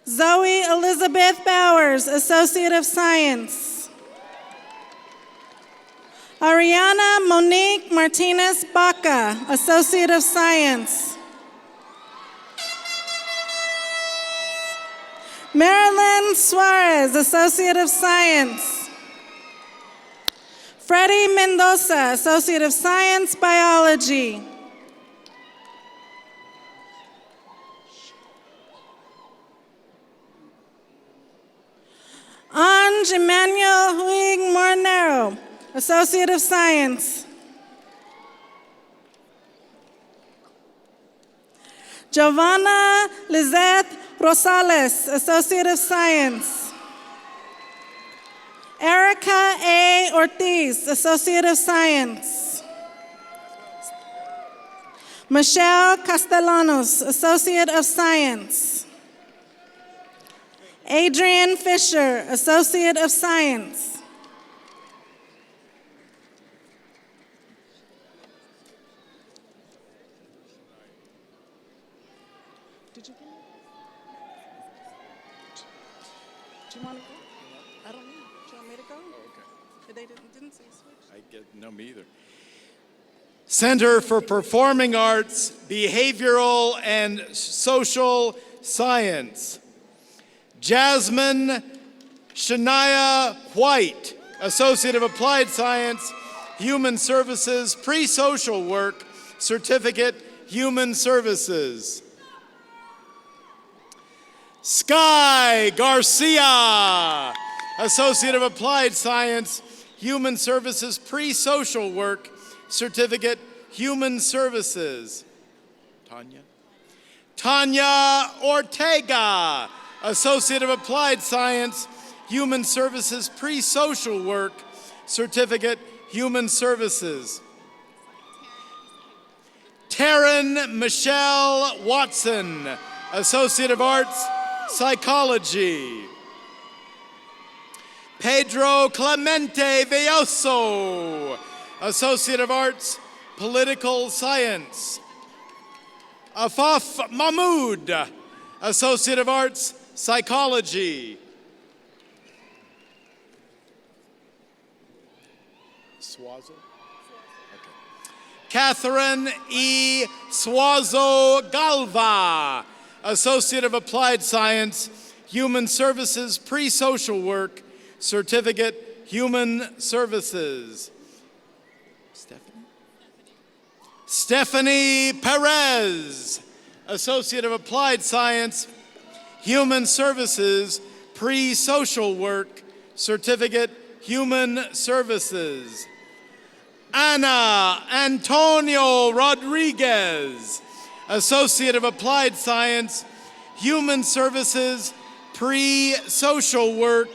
Zoe Elizabeth Bowers, Associate of Science. Ariana Monique Martinez Baca, Associate of Science. Marilyn Suarez, Associate of Science. Freddie Mendoza, Associate of Science, Biology. Ange Emmanuel Huig Morinero, Associate of Science. Giovanna Lizeth Rosales, Associate of Science. Erica A. Ortiz, Associate of Science. Michelle Castellanos, Associate of Science. Adrian Fisher, Associate of Science. Did you get it? Do you want to go? I don't know. Do you want me to go? Oh, okay. They didn't say switch. No, me either. Center for Performing Arts, Behavioral and Social Science. Jasmine Shania White, Associate of Applied Science, Human Services, Pre-Social Work, Certificate, Human Services. Sky Garcia, Associate of Applied Science, Human Services, Pre-Social Work, Certificate, Human Services. Tanya Ortega, Associate of Applied Science, Human Services, Pre-Social Work, Certificate, Human Services. Taryn Michelle Watson, Associate of Arts, Psychology. Pedro Clemente Velloso, Associate of Arts, Political Science. Afaf Mahmood, Associate of Arts, Psychology. Swazo? Okay. Catherine E. Swazo Galva, Associate of Applied Science, Human Services, Pre-Social Work, Certificate, Human Services. Stephanie Perez, Associate of Applied Science, Human Services, Pre-Social Work, Certificate, Human Services. Ana Antonio Rodriguez, Associate of Applied Science, Human Services, Pre-Social Work,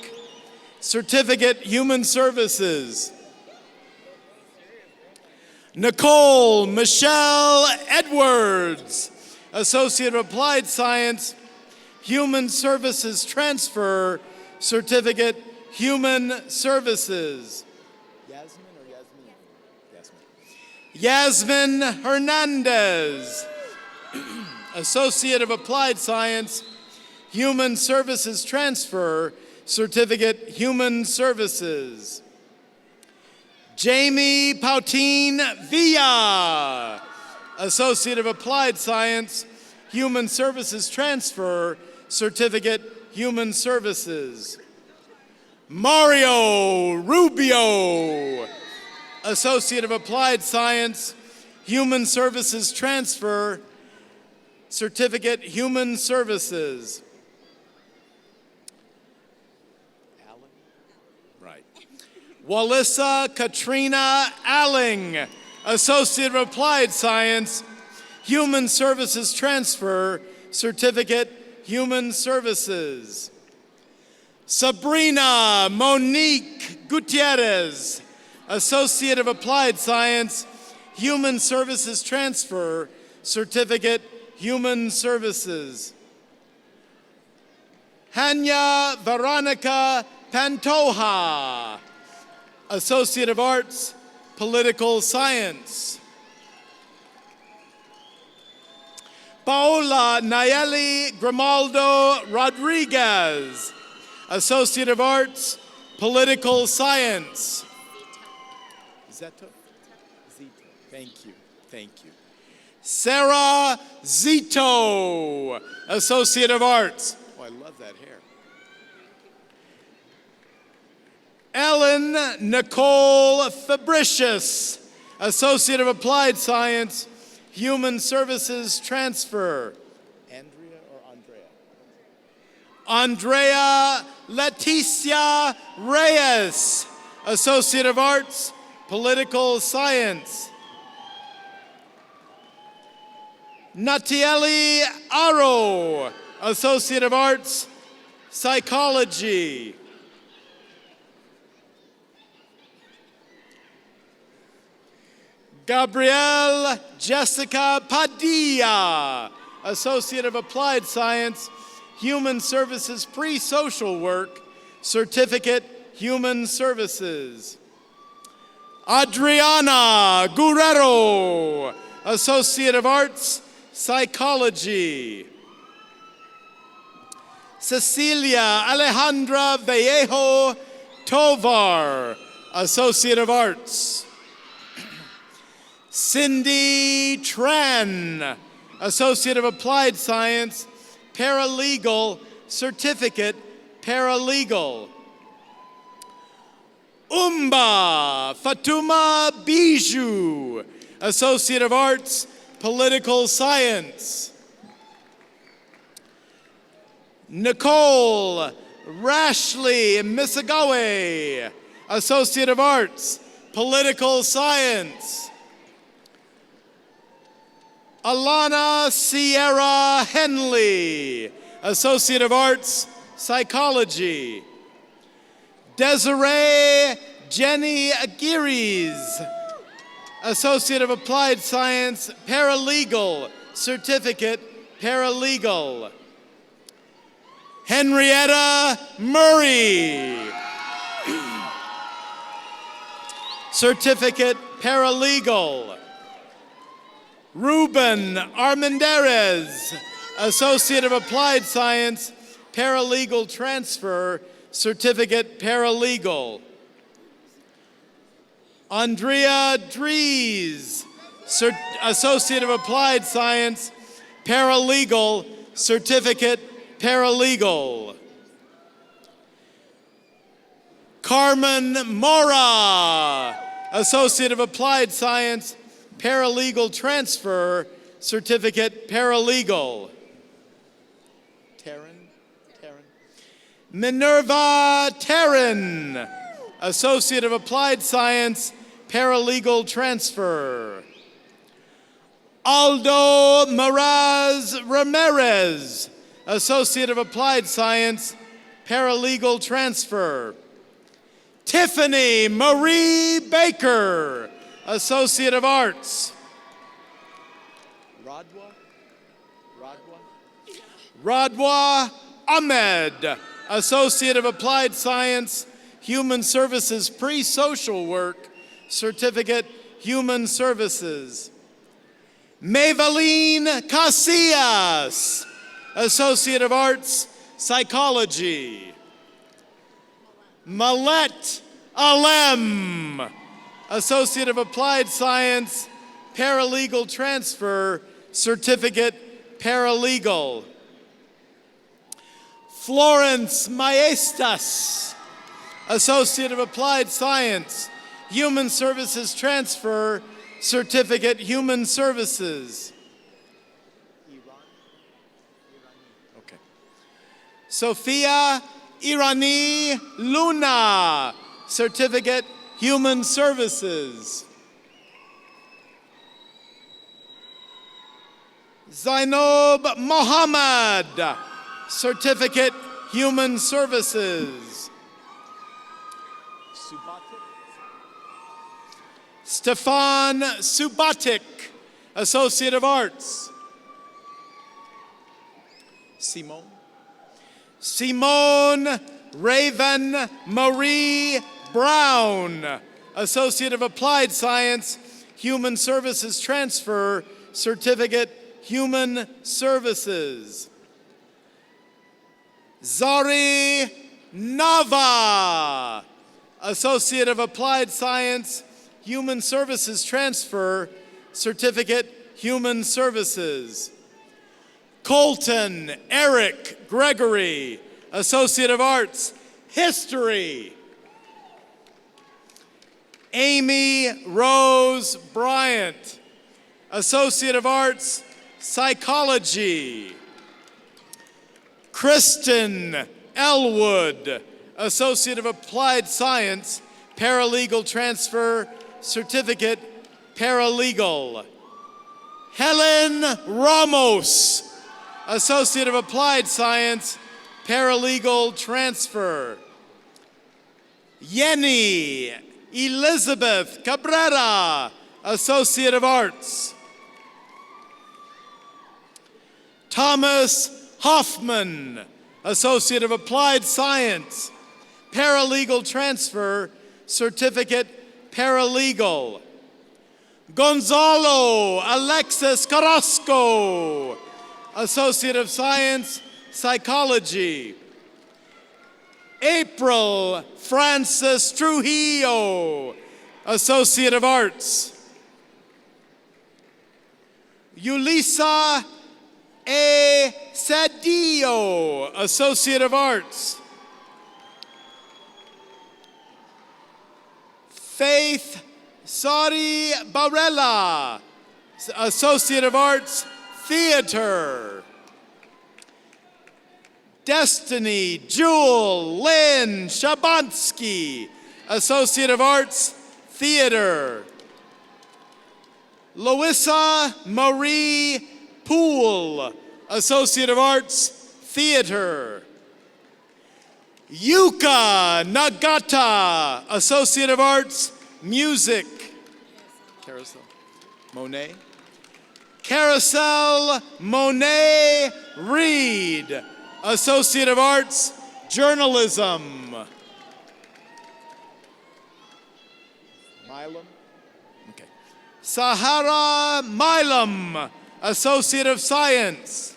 Certificate, Human Services. Nicole Michelle Edwards, Associate of Applied Science, Human Services Transfer, Certificate, Human Services. Yasmin Hernandez, Associate of Applied Science, Human Services Transfer, Certificate, Human Services. Jamie Pautine Villa, Associate of Applied Science, Human Services Transfer, Certificate, Human Services. Mario Rubio, Associate of Applied Science, Human Services Transfer, Certificate, Human Services. Walissa Katrina Alling, Associate of Applied Science, Human Services Transfer, Certificate, Human Services. Sabrina Monique Gutierrez, Associate of Applied Science, Human Services Transfer, Certificate, Human Services. Hanya Veronica Pantoja, Associate of Arts, Political Science. Paola Nayeli Grimaldo Rodriguez, Associate of Arts, Political Science. Zito? Zito. Thank you. Thank you. Sarah Zito, Associate of Arts. Oh, I love that hair. Ellen Nicole Fabricius, Associate of Applied Science, Human Services Transfer. Andrea or Andrea? Andrea Leticia Reyes, Associate of Arts, Political Science. Natieli Aro, Associate of Arts, Psychology. Gabrielle Jessica Padilla, Associate of Applied Science, Human Services Pre-Social Work, Certificate, Human Services. Adriana Guerrero, Associate of Arts, Psychology. Cecilia Alejandra Vallejo Tovar, Associate of Arts. Cindy Tran, Associate of Applied Science, Paralegal, Certificate, Paralegal. Umba Fatuma Bijou, Associate of Arts, Political Science. Nicole Rashley Misagawe, Associate of Arts, Political Science. Alana Sierra Henley, Associate of Arts, Psychology. Desiree Jenny Aguirres, Associate of Applied Science, Paralegal, Certificate, Paralegal. Henrietta Murray, Certificate, Paralegal. Ruben Armendariz, Associate of Applied Science, Paralegal Transfer, Certificate, Paralegal. Andrea Dries, Associate of Applied Science, Paralegal, Certificate, Paralegal. Carmen Mora, Associate of Applied Science, Paralegal Transfer, Certificate, Paralegal. Taryn? Minerva Taryn, Associate of Applied Science, Paralegal Transfer. Aldo Maraz Ramirez, Associate of Applied Science, Paralegal Transfer. Tiffany Marie Baker, Associate of Arts. Radwa Ahmed, Associate of Applied Science, Human Services Pre-Social Work, Certificate, Human Services. Maybelline Casillas, Associate of Arts, Psychology. Malet Alem, Associate of Applied Science, Paralegal Transfer, Certificate, Paralegal. Florence Maestas, Associate of Applied Science, Human Services Transfer, Certificate, Human Services. Okay. Sophia Irani Luna, Certificate, Human Services. Zainob Mohammed, Certificate, Human Services. Stefan Subotic, Associate of Arts. Simone Raven Marie Brown, Associate of Applied Science, Human Services Transfer, Certificate, Human Services. Zari Nava, Associate of Applied Science, Human Services Transfer, Certificate, Human Services. Colton Eric Gregory, Associate of Arts, History. Amy Rose Bryant, Associate of Arts, Psychology. Kristen Elwood, Associate of Applied Science, Paralegal Transfer, Certificate, Paralegal. Helen Ramos, Associate of Applied Science, Paralegal Transfer. Yenny Elizabeth Cabrera, Associate of Arts. Thomas Hoffman, Associate of Applied Science, Paralegal Transfer, Certificate, Paralegal. Gonzalo Alexis Carrasco, Associate of Science, Psychology. April Frances Trujillo, Associate of Arts. Yulisa A. Sadillo, Associate of Arts. Faith Sari Barella, Associate of Arts, Theater. Destiny Jewel Lynn Shabansky, Associate of Arts, Theater. Loisa Marie Poole, Associate of Arts, Theater. Yuka Nagata, Associate of Arts, Music. Carousel. Monet. Carousel Monet Reed, Associate of Arts, Journalism. Milam? Okay. Sahara Milam, Associate of Science.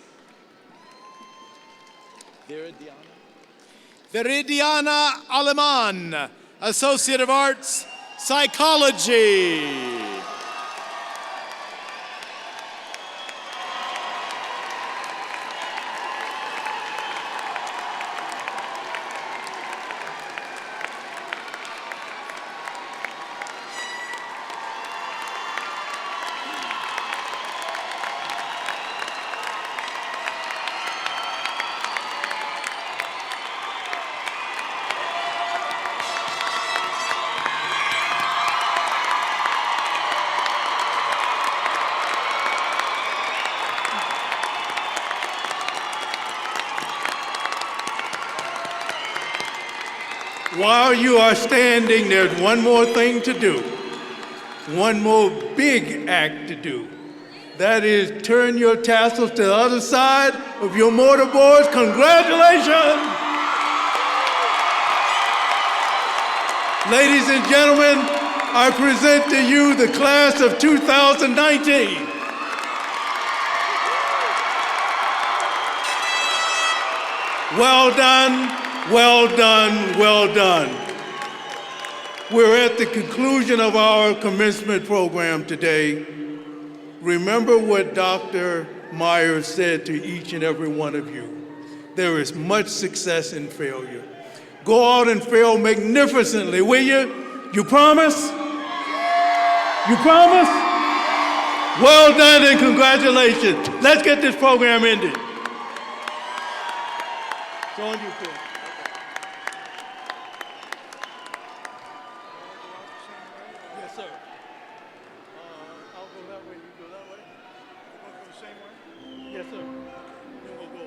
Viridiana Aleman, Associate of Arts, Psychology. While you are standing, there's one more thing to do. One more big act to do. That is turn your tassels to the other side of your mortarboards. Congratulations! Ladies and gentlemen, I present to you the class of 2019. Well done. Well done, well done. We're at the conclusion of our commencement program today. Remember what Dr. Meyer said to each and every one of you. There is much success in failure. Go out and fail magnificently, will you? You promise? You promise? Well done and congratulations. Let's get this program ended. It's on you, Phil. Yes, sir. I'll go that way, you go that way. You want to go the same way? Yes, sir. Then we'll go.